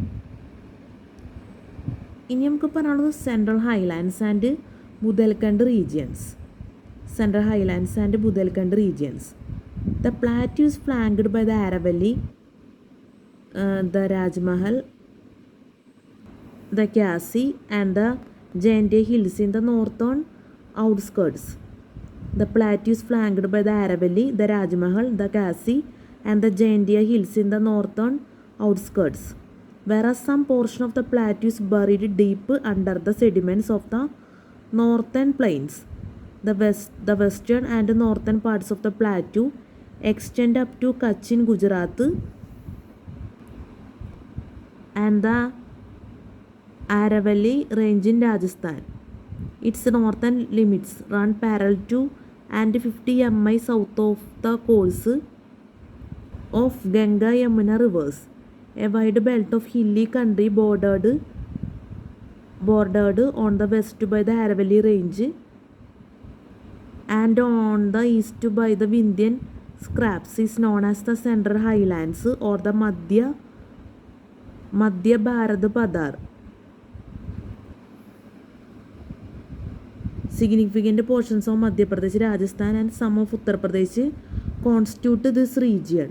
ഇനി നമുക്ക് പറയാനുള്ളത് central highlands and Bundelkhand regions. The plateau is flanked by the Aravalli, the Rajmahal, the Khasi and the Jaintia hills in the northern outskirts. The plateau is flanked by the Aravalli, the Rajmahal, the Khasi and the Jaintia hills in the northern outskirts, whereas some portion of the plateau is buried deep under the sediments of the northern plains. The western and northern parts of the plateau extend up to Kutch in Gujarat and the Aravalli range in Rajasthan. Its northern limits run parallel to and 50 mi south of the course of Ganga Yamuna rivers, a wide belt of hilly country bordered on the west by the Aravalli range and on the east by the Vindhyan scraps is known as the Central Highlands or the Madhya Bharat Padar. Significant portions of Madhya Pradesh, Rajasthan and some of Uttar Pradesh constitute this region.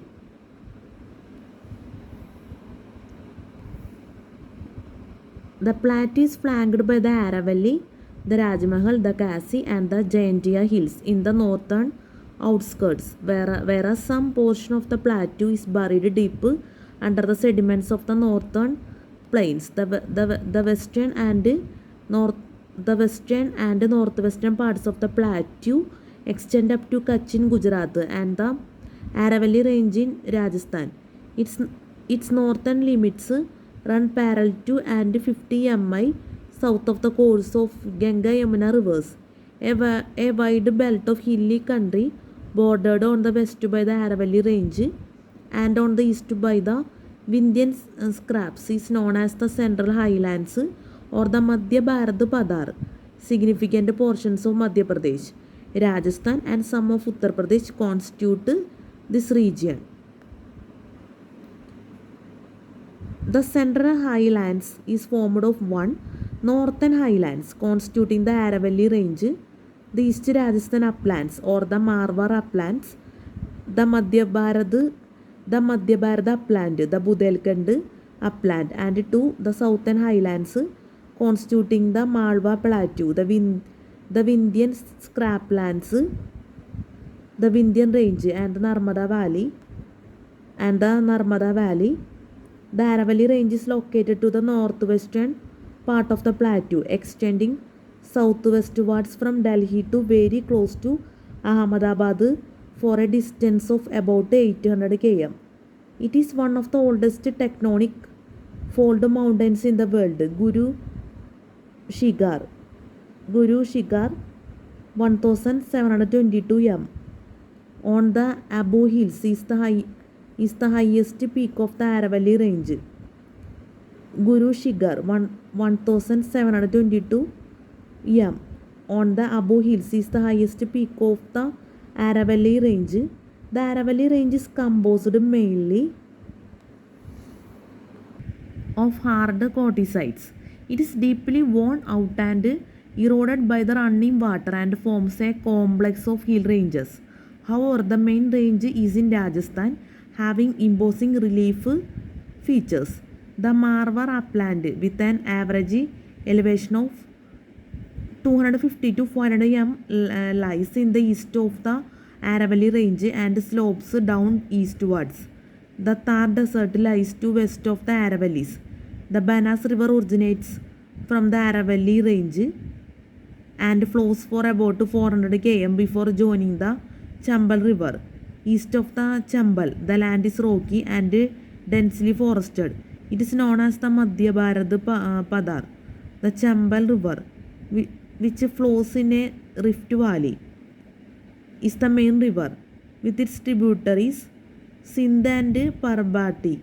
The plateau is flanked by the Aravalli, the Rajmahal, the Khasi and the Jaintia hills in the northern outskirts, whereas some portion of the plateau is buried deep under the sediments of the northern plains. The western and northwestern parts of the plateau extend up to Kutch in Gujarat and the Aravalli range in Rajasthan. Its northern limits run parallel to and 50 mi south of the course of Ganga Yamuna rivers, a wide belt of hilly country bordered on the west by the Aravalli range and on the east by the Vindhyan scraps is known as the Central Highlands or the Madhya Bharat Padar, significant portions of Madhya Pradesh, Rajasthan and some of Uttar Pradesh constitute this region. The Central Highlands is formed of one Northern Highlands constituting the Aravalli Range, the East Rajasthan Uplands or the Marwar Uplands, the Madhya Bharat Upland, the Budelkhand Upland, and two the Southern Highlands constituting the Malwa Plateau, the Vindhyan Scraplands, the Vindhyan Range, and the Narmada Valley. The Aravalli Range is located to the northwestern part of the plateau, extending southwestwards from Delhi to very close to Ahmedabad for a distance of about 800 km. It is one of the oldest tectonic fold mountains in the world. Guru Shikhar 1722 m. On the Abu Hills is the highest peak of the Aravalli Range. Guru Shikhar 1722 m. On the Abu Hills is the highest peak of the Aravalli Range. The Aravalli Range is composed mainly of hard quartzites. It is deeply worn out and eroded by the running water and forms a complex of hill ranges. However, the main range is in Rajasthan, having imposing relief features. The Marwar Upland, with an average elevation of 250 to 400 m, lies in the east of the Aravalli Range and slopes down eastwards. The Thar Desert lies to west of the Aravallis. The Banas River originates from the Aravalli Range and flows for about 400 km before joining the Chambal River. East of the Chambal, the land is rocky and densely forested. It is known as the Madhya Bharat Padar. The Chambal River, which flows in a rift valley, is the main river, with its tributaries Sindh and Parbati,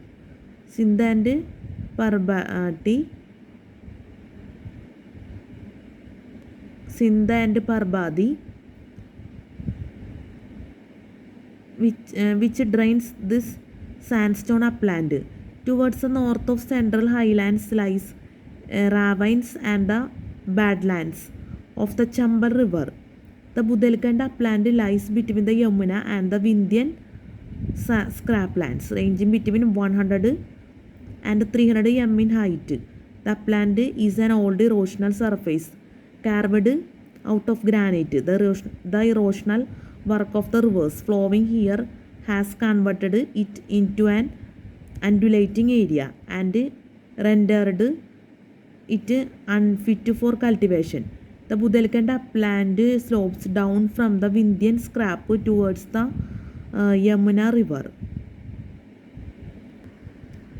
which drains this sandstone upland. Towards the north of Central Highlands lies ravines and the badlands of the Chambal River. The Budelkhand upland lies between the Yamuna and the Vindhyan scraplands, ranging between 100 and 300 m in height. The upland is an old erosional surface carved out of granite. The erosional work of the rivers flowing here has converted it into an undulating area and rendered it unfit for cultivation. The Budelkhand upland slopes down from the Vindhyan scrap towards the Yamuna River.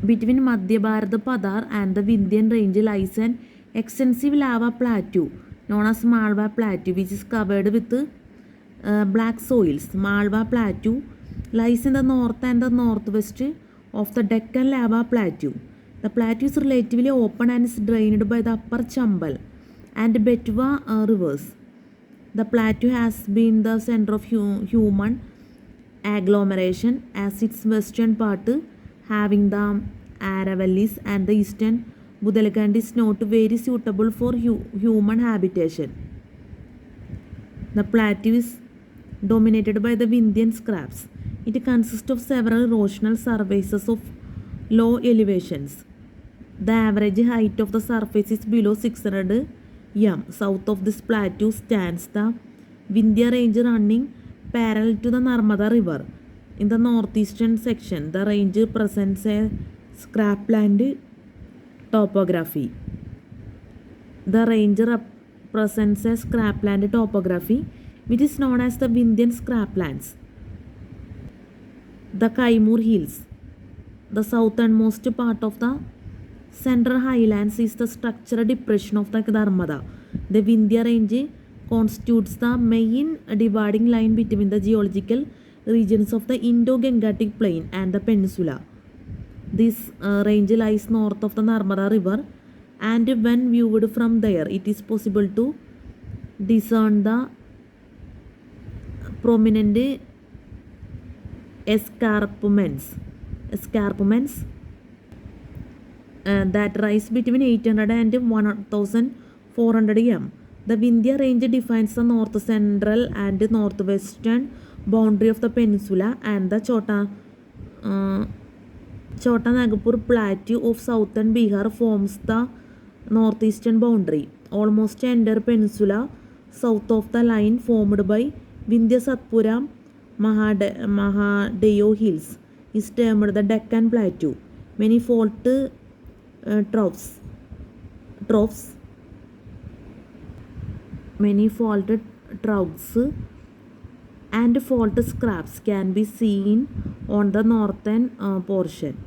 Between Madhya Bharat Padar and the Vindhyan Range lies an extensive lava plateau known as Malwa Plateau, which is covered with black soils. Malwa Plateau lies in the north and the northwest of the Deccan Lava Plateau. The plateau is relatively open and is drained by the upper Chambal and Betwa rivers. The plateau has been the center of human agglomeration, as its western part, having the Aravallis, and the eastern Budelkhand is not very suitable for human habitation. The plateau is dominated by the Vindhyan scraps. It consists of several erosional surfaces of low elevations. The average height of the surface is below 600 m. South of this plateau stands the Vindhya Range running parallel to the Narmada River. In the northeastern section, the range presents a scrapland topography. Which is known as the Vindhyan scraplands. The Kaimur Hills, the southernmost part of the Central Highlands, is the structural depression of the Narmada. The Vindhya Range constitutes the main dividing line between the geological regions of the Indo-Gangetic Plain and the peninsula. This range lies north of the Narmada river, and when viewed from there, it is possible to discern the prominent escarpments that rise between 800 and 1400 m. The Vindhya range defines the north central and northwestern boundary of the peninsula, and the Chota Nagpur plateau of southern Bihar forms the northeastern boundary. Almost the entire peninsula south of the line formed by Vindhya Satpura Mahadeo hills is termed the Deccan Plateau. Many fault troughs and fault scraps can be seen on the northern portion,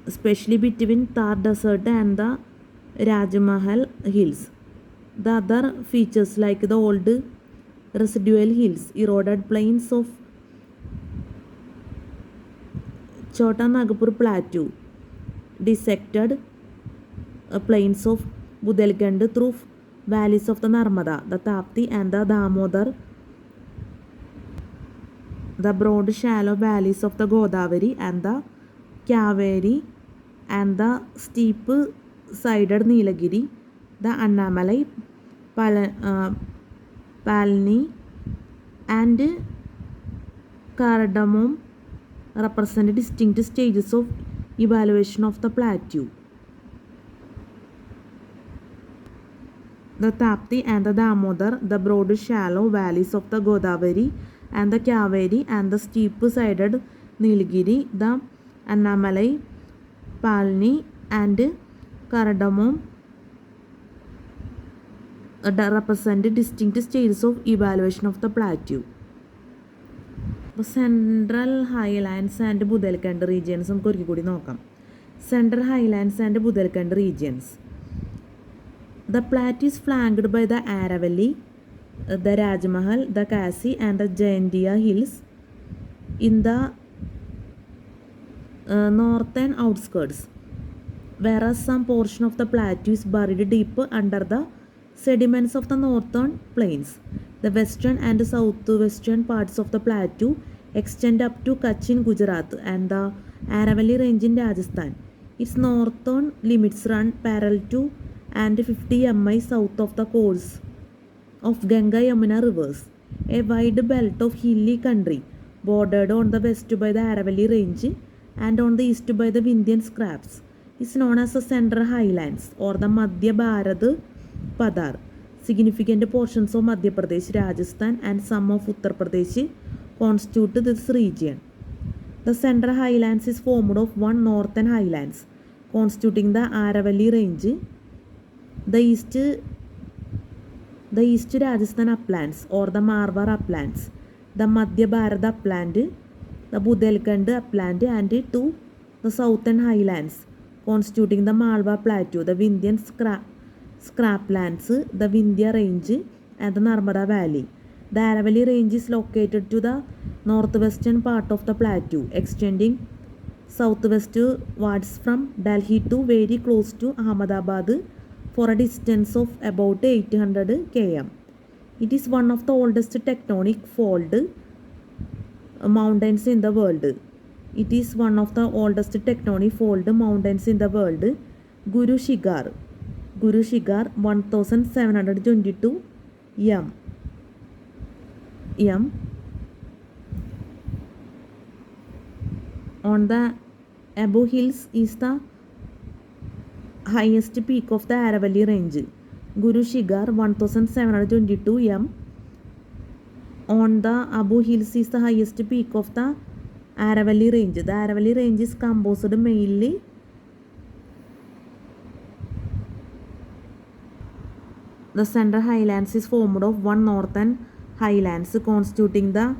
especially between Thar Desert and the Rajmahal hills. The other features like the old residual hills, eroded plains of Chota Nagpur Plateau, dissected plains of Budelkhand through valleys of the Narmada, the Tapti and the Damodar, the broad shallow valleys of the Godavari and the Kaveri, and the steep sided Nilagiri, the Annamalai, Palni and Cardamom represent distinct stages of evaluation of the plateau. The Tapti and the Damodar, the broad shallow valleys of the Godavari and the Kaveri, and the steep sided Nilgiri, the Annamalai, Palni and Cardamom represent distinct stages of evaluation of the plateau. Central Highlands and Budelkhand regions നമുക്ക് ഒരിക്കൽ കൂടി നോക്കാം. Central Highlands and Budelkhand regions. The plateau is flanked by the Aravalli, the Rajmahal, the Kasi and the Jaintia hills in the northern outskirts, whereas some portion of the plateau is buried deep under the sediments of the northern plains. The western and southwestern parts of the plateau extend up to Kutch in Gujarat and the Aravalli range in Rajasthan. Its northern limits run parallel to and 50 mi south of the course of Ganga Yamuna rivers. A wide belt of hilly country bordered on the west by the Aravalli range and on the east by the Vindhyan scraps is known as the Central Highlands or the Madhya Bharat Padar. Significant portions of Madhya Pradesh, Rajasthan and some of Uttar Pradesh constitute this region. The Central Highlands is formed of one northern highlands constituting the Aravalli range, the East Rajasthan uplands or the Marwar uplands, the Madhya Bharat upland, the Budelkhand upland, and to the southern highlands constituting the Malwa plateau, the Vindhyan scraplands, the Vindhya range and the Narmada valley. The Aravalli range is located to the northwestern part of the plateau, extending southwestwards from Delhi to very close to Ahmedabad for a distance of about 800 km. It is one of the oldest tectonic fault mountains in the world. It is one of the oldest tectonic fault mountains in the world. Guru Shikhar 1722 m. On the above hills is the highest peak of the Aravalli range. Guru Shikhar 1722 m. On the above hills is the highest peak of the Aravalli range. The Aravalli range is composed mainly the Central Highlands is formed of one northern highlands constituting the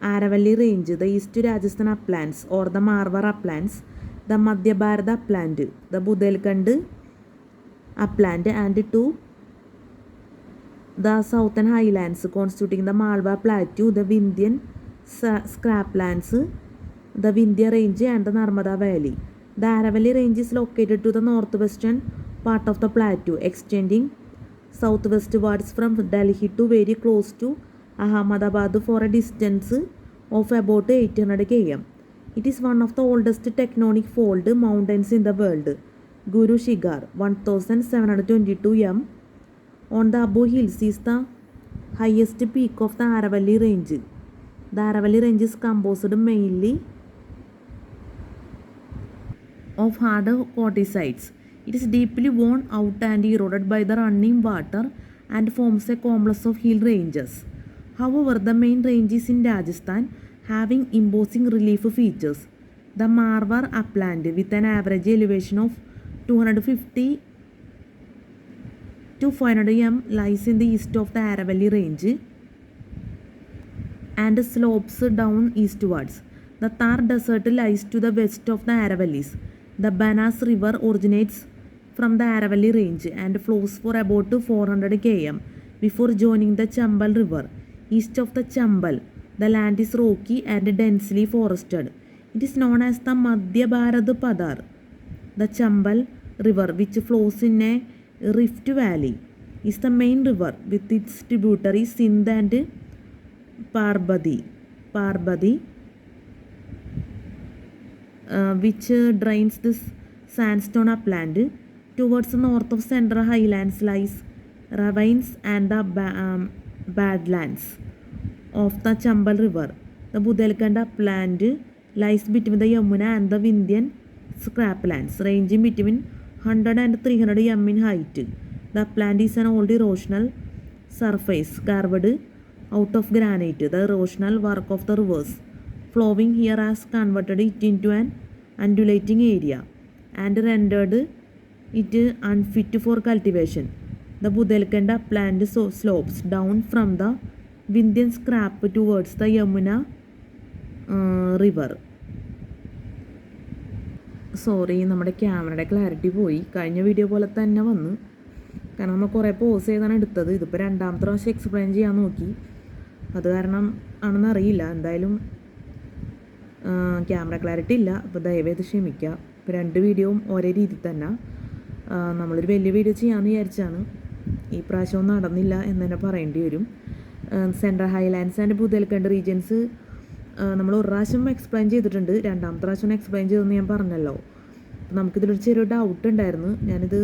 Aravalli range, the East Rajasthan uplands or the Marwar uplands, the Madhya Bharat upland, the Budelkhand upland, and to the southern highlands constituting the Malwa plateau, the Vindhyan scraplands, the Vindhya Range and the Narmada Valley. The Aravalli Range is located to the northwestern part of the plateau, extending southwestwards from Delhi to very close to Ahmedabad for a distance of about 800 km. It is one of the oldest tectonic fold mountains in the world. Guru Shikhar, 1722 m. On the Abu Hills is the highest peak of the Aravalli Range. The Aravalli Range is composed mainly of hard quartzites. It is deeply worn out and eroded by the running water and forms a complex of hill ranges. However, the main range is in Rajasthan, having imposing relief features. The Marwar upland, with an average elevation of 250 to 500 m, lies in the east of the Aravalli Range and slopes down eastwards. The Thar Desert lies to the west of the Aravallis. The Banas River originates from the Aravalli Range and flows for about 400 km before joining the Chambal River. East of the Chambal, the land is rocky and densely forested. It is known as the Madhya Bharat Padar. The Chambal River, which flows in a rift valley, is the main river with its tributaries Sindh and Parbati, which drains this sandstone upland. Towards the north of central highlands lies ravines and the badlands of the Chambal River. The Budelkhand upland lies between the Yamuna and the Vindhyan scraplands, ranging between 100 and 300 m in height. The upland is an old erosional surface carved out of granite. The erosional work of the rivers flowing here has converted it into an undulating area and rendered it unfit for cultivation. The Budelkhand upland slopes down from the Vindhyan scrap towards the Yamuna river. Sorry, നമ്മുടെ ക്യാമറയുടെ clarity പോയി. കഴിഞ്ഞ video പോലെ തന്നെ വന്നു. കാരണം നമ്മൾ കുറേ പോസ് ചെയ്താണ് എടുത്തത്. ഇതിപ്പോൾ രണ്ടാമത്തെ പ്രാവശ്യം എക്സ്പ്ലെയിൻ ചെയ്യാൻ നോക്കി. അത് കാരണം ആണെന്നറിയില്ല. എന്തായാലും ക്യാമറ ക്ലാരിറ്റി ഇല്ല. അപ്പോൾ ദയവേത് ക്ഷമിക്കുക. ഇപ്പോൾ രണ്ട് വീഡിയോയും ഒരേ രീതിയിൽ തന്നെ നമ്മളൊരു വലിയ വീഡിയോ ചെയ്യാമെന്ന് വിചാരിച്ചാണ്. ഈ പ്രാവശ്യം നടന്നില്ല എന്ന് തന്നെ പറയേണ്ടി വരും. Central highlands and Bundelkhand regions നമ്മൾ ഒരു പ്രാവശ്യം എക്സ്പ്ലെയിൻ ചെയ്തിട്ടുണ്ട്. രണ്ടാമത്തെ പ്രാവശ്യം എക്സ്പ്ലെയിൻ ചെയ്തെന്ന് ഞാൻ പറഞ്ഞല്ലോ. നമുക്കിതിലൊരു ചെറിയ ഡൗട്ട് ഉണ്ടായിരുന്നു. ഞാനിത്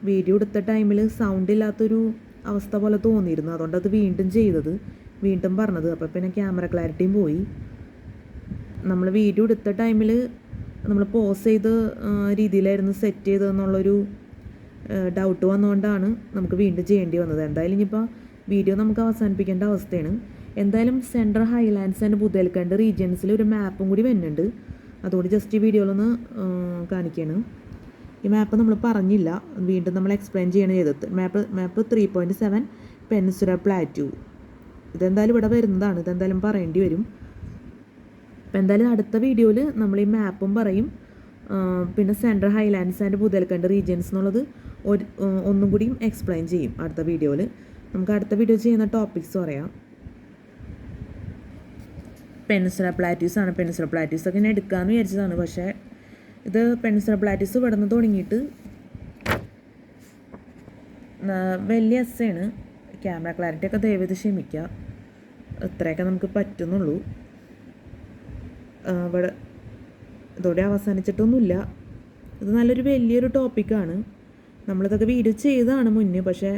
വീഡിയോ എടുത്ത ടൈമിൽ സൗണ്ട് ഇല്ലാത്തൊരു അവസ്ഥ പോലെ തോന്നിയിരുന്നു. അതുകൊണ്ട് അത് വീണ്ടും പറഞ്ഞത്. അപ്പോൾ പിന്നെ ക്യാമറ ക്ലാരിറ്റിയും പോയി. നമ്മൾ വീഡിയോ എടുത്ത ടൈമിൽ നമ്മൾ പോസ് ചെയ്ത് രീതിയിലായിരുന്നു സെറ്റ് ചെയ്തതെന്നുള്ളൊരു ഡൗട്ട് വന്നുകൊണ്ടാണ് നമുക്ക് വീണ്ടും ചെയ്യേണ്ടി വന്നത്. എന്തായാലും ഇനിയിപ്പോൾ വീഡിയോ നമുക്ക് അവസാനിപ്പിക്കേണ്ട അവസ്ഥയാണ്. എന്തായാലും സെൻട്രൽ ഹൈലാൻഡ്സ് ആൻഡ് ബുദേൽഖണ്ഡ് റീജിയൻസിൽ ഒരു മാപ്പും കൂടി വരുന്നുണ്ട്. അതുകൊണ്ട് ജസ്റ്റ് ഈ വീഡിയോയിലൊന്ന് കാണിക്കുകയാണ്. ഈ മാപ്പ് നമ്മൾ പറഞ്ഞില്ല, വീണ്ടും നമ്മൾ എക്സ്പ്ലെയിൻ ചെയ്യണം ചെയ്തത്. മാപ്പ് 3.7 പെനിൻസുല പ്ലാറ്റൂ. ഇതെന്തായാലും ഇവിടെ വരുന്നതാണ്. ഇതെന്തായാലും പറയേണ്ടി വരും. അപ്പോൾ എന്തായാലും അടുത്ത വീഡിയോയിൽ നമ്മൾ ഈ മാപ്പും പറയും. പിന്നെ central highlands and Bundelkhand regions എന്നുള്ളത് ഒന്നും കൂടിയും എക്സ്പ്ലെയിൻ ചെയ്യും അടുത്ത വീഡിയോയിൽ. നമുക്ക് അടുത്ത വീഡിയോ ചെയ്യുന്ന ടോപ്പിക്സ് പറയാം. പെനിൻസുല പ്ലാറ്റ്യൂസ് ആണ്. പെനിൻസുല പ്ലാറ്റ്യൂസ് ഒക്കെ ഞാൻ എടുക്കാമെന്ന് വിചാരിച്ചതാണ്. പക്ഷേ ഇത് പെനിൻസുല പ്ലാറ്റ്യൂസ് ഇവിടെ നിന്ന് തുടങ്ങിയിട്ട് വലിയ എസ്സാണ്. ക്യാമറ ക്ലാരിറ്റി ഒക്കെ ദയവേത് ക്ഷമിക്കുക. ഇത്രയൊക്കെ നമുക്ക് പറ്റുന്നുള്ളൂ. ഇവിടെ ഇതോടെ അവസാനിച്ചിട്ടൊന്നുമില്ല. ഇത് നല്ലൊരു വലിയൊരു ടോപ്പിക്കാണ്. നമ്മളിതൊക്കെ വീഡിയോ ചെയ്തതാണ് മുന്നേ. പക്ഷേ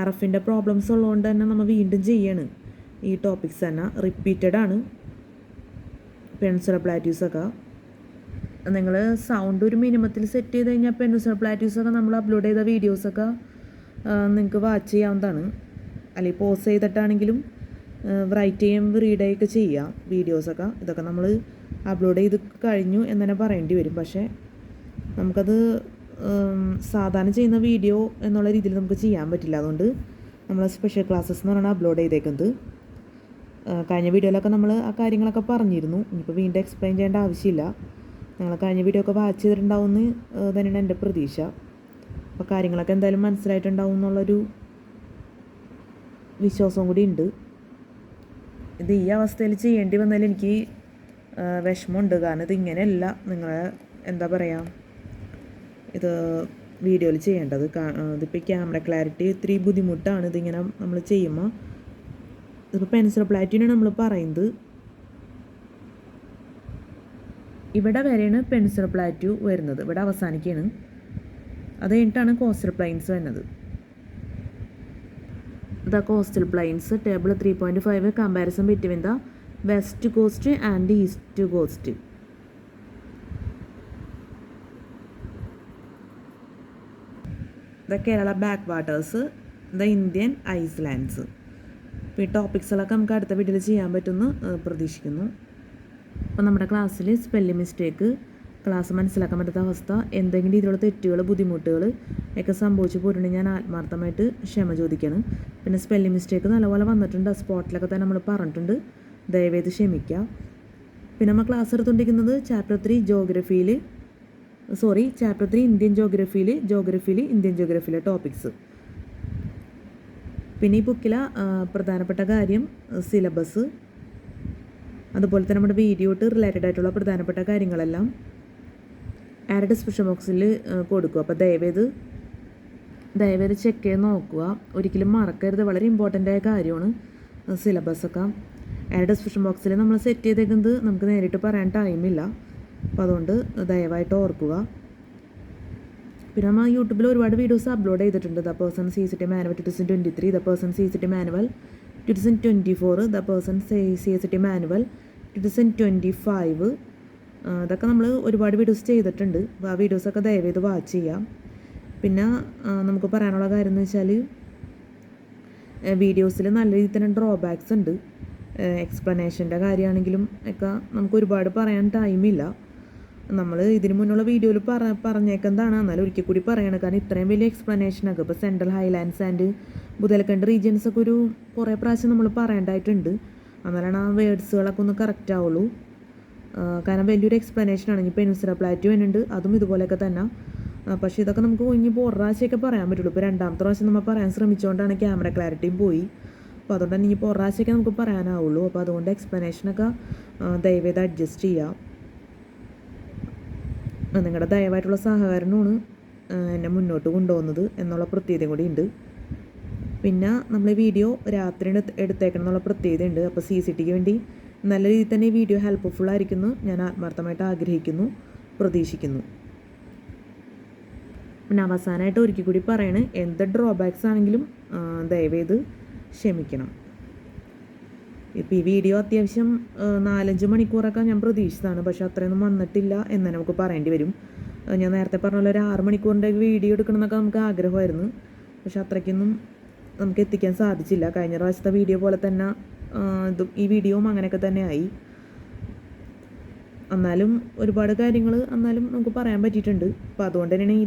RFൻ്റെ പ്രോബ്ലംസ് ഉള്ളതുകൊണ്ട് തന്നെ നമ്മൾ വീണ്ടും ചെയ്യാണ്. ഈ ടോപ്പിക്സ് തന്നെ റിപ്പീറ്റഡ് ആണ്. പെനിൻസുല പ്ലാറ്റ്യൂസൊക്കെ നിങ്ങൾ സൗണ്ട് ഒരു മിനിമത്തിൽ സെറ്റ് ചെയ്ത് കഴിഞ്ഞാൽ പെനിൻസുല പ്ലാറ്റ്യൂസൊക്കെ നമ്മൾ അപ്ലോഡ് ചെയ്ത വീഡിയോസൊക്കെ നിങ്ങൾക്ക് വാച്ച് ചെയ്യാവുന്നതാണ്. അല്ലെങ്കിൽ പോസ് ചെയ്തിട്ടാണെങ്കിലും റൈറ്റ് ചെയ്യും റീഡ് ചെയ്യുകയൊക്കെ ചെയ്യാം വീഡിയോസൊക്കെ. ഇതൊക്കെ നമ്മൾ അപ്ലോഡ് ചെയ്ത് കഴിഞ്ഞു എന്ന് തന്നെ പറയേണ്ടി വരും. പക്ഷേ നമുക്കത് സാധാരണ ചെയ്യുന്ന വീഡിയോ എന്നുള്ള രീതിയിൽ നമുക്ക് ചെയ്യാൻ പറ്റില്ല. അതുകൊണ്ട് നമ്മൾ സ്പെഷ്യൽ ക്ലാസ്സസ് എന്ന് പറഞ്ഞാൽ അപ്ലോഡ് ചെയ്തേക്കുന്നത്. കഴിഞ്ഞ വീഡിയോയിലൊക്കെ നമ്മൾ ആ കാര്യങ്ങളൊക്കെ പറഞ്ഞിരുന്നു. ഇനിയിപ്പോൾ വീണ്ടും എക്സ്പ്ലെയിൻ ചെയ്യേണ്ട ആവശ്യമില്ല. നിങ്ങൾ കഴിഞ്ഞ വീഡിയോ ഒക്കെ വാച്ച് ചെയ്തിട്ടുണ്ടാവുമെന്ന് തന്നെയാണ് എൻ്റെ പ്രതീക്ഷ. അപ്പോൾ കാര്യങ്ങളൊക്കെ എന്തായാലും മനസ്സിലായിട്ടുണ്ടാവും എന്നുള്ളൊരു വിശ്വാസവും കൂടി ഉണ്ട്. ഇത് ഈ അവസ്ഥയിൽ ചെയ്യേണ്ടി വന്നാൽ എനിക്ക് വിഷമമുണ്ട്. കാരണം ഇതിങ്ങനെയല്ല നിങ്ങളെ എന്താ പറയുക ഇത് വീഡിയോയിൽ ചെയ്യേണ്ടത്. ഇതിപ്പോൾ ക്യാമറ ക്ലാരിറ്റി ഇത്തിരി ബുദ്ധിമുട്ടാണ് ഇതിങ്ങനെ നമ്മൾ ചെയ്യുമ്പോൾ. ഇതിപ്പോൾ പെൻസിൽ പ്ലാറ്റിനാണ് നമ്മൾ പറയുന്നത്. ഇവിടെ വരെയാണ് പെൻസിൽ പ്ലാറ്റു വരുന്നത്, ഇവിടെ അവസാനിക്കുകയാണ്. അത് കഴിഞ്ഞിട്ടാണ് കോസ്റ്റൽ പ്ലെയിൻസ് വരുന്നത്. The coastal planes table 3.5 comparison between the west cost and east cost. The Kerala back waters, the Indian islands. ഇപ്പോൾ ഈ ടോപ്പിക്സുകളൊക്കെ നമുക്ക് അടുത്ത വീഡിയോയിൽ ചെയ്യാൻ പറ്റുമെന്ന് പ്രതീക്ഷിക്കുന്നു. അപ്പോൾ നമ്മുടെ ക്ലാസ്സിൽ സ്പെല്ലിംഗ് മിസ്റ്റേക്ക്, ക്ലാസ് മനസ്സിലാക്കാൻ പറ്റാത്ത അവസ്ഥ, എന്തെങ്കിലും രീതിയിലുള്ള തെറ്റുകൾ, ബുദ്ധിമുട്ടുകൾ ഒക്കെ സംഭവിച്ചു പോയിട്ടുണ്ടെങ്കിൽ ഞാൻ ആത്മാർത്ഥമായിട്ട് ക്ഷമ ചോദിക്കണം. പിന്നെ സ്പെല്ലിംഗ് മിസ്റ്റേക്ക് നല്ലപോലെ വന്നിട്ടുണ്ട്, സ്പോട്ടിലൊക്കെ തന്നെ നമ്മൾ പറഞ്ഞിട്ടുണ്ട്, ദയവേത് ക്ഷമിക്കുക. പിന്നെ നമ്മൾ ക്ലാസ് എടുത്തുകൊണ്ടിരിക്കുന്നത് ചാപ്റ്റർ 3 ഇന്ത്യൻ ജോഗ്രഫിയിൽ ഇന്ത്യൻ ജോഗ്രഫിയിലെ ടോപ്പിക്സ്. പിന്നെ ഈ ബുക്കിലെ പ്രധാനപ്പെട്ട കാര്യം സിലബസ്, അതുപോലെ തന്നെ നമ്മുടെ വീഡിയോട്ട് റിലേറ്റഡ് ആയിട്ടുള്ള പ്രധാനപ്പെട്ട കാര്യങ്ങളെല്ലാം ആഡ് ഡിസ്ക്രിപ്ഷൻ ബോക്സിൽ കൊടുക്കുക. അപ്പോൾ ദയവേത് ചെക്ക് ചെയ്ത് നോക്കുക, ഒരിക്കലും മറക്കരുത്. വളരെ ഇമ്പോർട്ടൻ്റ് ആയ കാര്യമാണ് സിലബസൊക്കെ. ആഡ് ഡിസ്ക്രിപ്ഷൻ ബോക്സിൽ നമ്മൾ സെറ്റ് ചെയ്തേക്കുന്നത് നമുക്ക് നേരിട്ട് പറയാൻ ടൈമില്ല, അപ്പോൾ അതുകൊണ്ട് ദയവായിട്ട് ഓർക്കുക. പിന്നെ നമ്മൾ യൂട്യൂബിൽ ഒരുപാട് വീഡിയോസ് അപ്ലോഡ് ചെയ്തിട്ടുണ്ട്. The person CSAT manual 2023, the person CSAT manual 2024, the person CSAT manual 2025. ഇതൊക്കെ നമ്മൾ ഒരുപാട് വീഡിയോസ് ചെയ്തിട്ടുണ്ട്. ആ വീഡിയോസൊക്കെ ദയവേത് വാച്ച് ചെയ്യാം. പിന്നെ നമുക്ക് പറയാനുള്ള കാര്യം എന്ന് വെച്ചാൽ വീഡിയോസിൽ നല്ല രീതിയിൽ തന്നെ ഡ്രോബാക്സ് ഉണ്ട്. എക്സ്പ്ലനേഷൻ്റെ കാര്യമാണെങ്കിലും ഒക്കെ നമുക്ക് ഒരുപാട് പറയാൻ ടൈമില്ല. നമ്മൾ ഇതിന് മുന്നുള്ള വീഡിയോയിൽ പറഞ്ഞേക്കുന്നതാണ്, എന്നാലും ഒരിക്കൽ കൂടി പറയണം. കാരണം ഇത്രയും വലിയ എക്സ്പ്ലനേഷനൊക്കെ ഇപ്പോൾ സെൻട്രൽ ഹൈലാൻഡ്സ് ആൻഡ് ബുദേൽഖണ്ഡ് റീജിയൻസൊക്കെ കുറേ പ്രാവശ്യം നമ്മൾ പറയേണ്ടതായിട്ടുണ്ട്. എന്നാലാണ് ആ വേർഡ്സുകളൊക്കെ ഒന്ന് കറക്റ്റ് ആവുള്ളൂ. കാരണം വലിയൊരു എക്സ്പ്ലനേഷനാണ്. ഇനി പെനിൻസുല പ്ലാറ്റു വരുന്നുണ്ട്, അതും ഇതുപോലെയൊക്കെ തന്നെ. പക്ഷേ ഇതൊക്കെ നമുക്ക് ഇനിയിപ്പോൾ ഒരു പ്രാവശ്യമൊക്കെ പറയാൻ പറ്റുള്ളൂ. ഇപ്പോൾ രണ്ടാമത്തെ പ്രാവശ്യം നമ്മൾ പറയാൻ ശ്രമിച്ചുകൊണ്ടാണ് ക്യാമറ ക്ലാരിറ്റിയും പോയി. അപ്പോൾ അതുകൊണ്ട് തന്നെ ഇനിയിപ്പോൾ ഒരു പ്രാവശ്യമൊക്കെ നമുക്ക് പറയാനാവുള്ളൂ. അപ്പോൾ അതുകൊണ്ട് എക്സ്പ്ലനേഷനൊക്കെ ദയവേത് അഡ്ജസ്റ്റ് ചെയ്യാം. നിങ്ങളുടെ ദയവായിട്ടുള്ള സഹകരണമാണ് എന്നെ മുന്നോട്ട് കൊണ്ടുപോകുന്നത് എന്നുള്ള പ്രത്യേകത കൂടി ഉണ്ട്. പിന്നെ നമ്മൾ വീഡിയോ രാത്രി എടുത്തേക്കണം എന്നുള്ള പ്രത്യേകതയുണ്ട്. അപ്പോൾ CCTക്ക് വേണ്ടി നല്ല രീതിയിൽ തന്നെ ഈ വീഡിയോ ഹെൽപ്ഫുൾ ആയിരിക്കുന്നു ഞാൻ ആത്മാർത്ഥമായിട്ട് ആഗ്രഹിക്കുന്നു, പ്രതീക്ഷിക്കുന്നു. പിന്നെ അവസാനമായിട്ട് ഒരിക്കൽ കൂടി പറയണേ, എന്ത് ഡ്രോബാക്സ് ആണെങ്കിലും ദയവേത് ക്ഷമിക്കണം. ഇപ്പോൾ ഈ വീഡിയോ അത്യാവശ്യം 4-5 മണിക്കൂറൊക്കെ ഞാൻ പ്രതീക്ഷിച്ചതാണ്, പക്ഷെ അത്രയൊന്നും വന്നിട്ടില്ല എന്ന് തന്നെ നമുക്ക് പറയേണ്ടി വരും. ഞാൻ നേരത്തെ പറഞ്ഞ പോലെ ഒരു 6 മണിക്കൂറിൻ്റെ വീഡിയോ എടുക്കണം എന്നൊക്കെ നമുക്ക് ആഗ്രഹമായിരുന്നു, പക്ഷെ അത്രയ്ക്കൊന്നും നമുക്ക് എത്തിക്കാൻ സാധിച്ചില്ല. കഴിഞ്ഞ പ്രാവശ്യത്തെ വീഡിയോ പോലെ തന്നെ ഈ വീഡിയോയും അങ്ങനെയൊക്കെ തന്നെ ആയി. എന്നാലും ഒരുപാട് കാര്യങ്ങൾ നമുക്ക് പറയാൻ പറ്റിയിട്ടുണ്ട്. അപ്പോൾ അതുകൊണ്ട് തന്നെയാണ് ഈ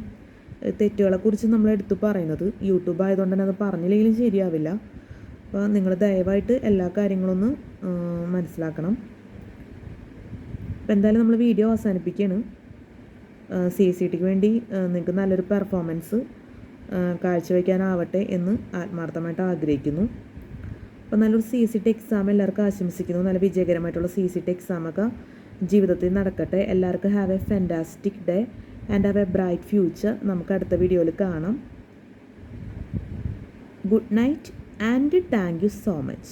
തെറ്റുകളെക്കുറിച്ച് നമ്മൾ എടുത്ത് പറയുന്നത്. യൂട്യൂബ് ആയതുകൊണ്ട് തന്നെ അത് പറഞ്ഞില്ലെങ്കിലും ശരിയാവില്ല. അപ്പോൾ നിങ്ങൾ ദയവായിട്ട് എല്ലാ കാര്യങ്ങളൊന്ന് മനസ്സിലാക്കണം. അപ്പോൾ എന്തായാലും നമ്മൾ വീഡിയോ അവസാനിപ്പിക്കുകയാണ്. CSATക്ക് വേണ്ടി നിങ്ങൾക്ക് നല്ലൊരു പെർഫോമൻസ് കാഴ്ചവെക്കാനാവട്ടെ എന്ന് ആത്മാർത്ഥമായിട്ട് ആഗ്രഹിക്കുന്നു. അപ്പോൾ നല്ലൊരു CSAT എക്സാം എല്ലാവർക്കും ആശംസിക്കുന്നു. നല്ല വിജയകരമായിട്ടുള്ള CSAT എക്സാമൊക്കെ ജീവിതത്തിൽ നടക്കട്ടെ. എല്ലാവർക്കും have A fantastic day and have A bright future. നമുക്ക് അടുത്ത വീഡിയോയിൽ കാണാം. Good night and thank you so much.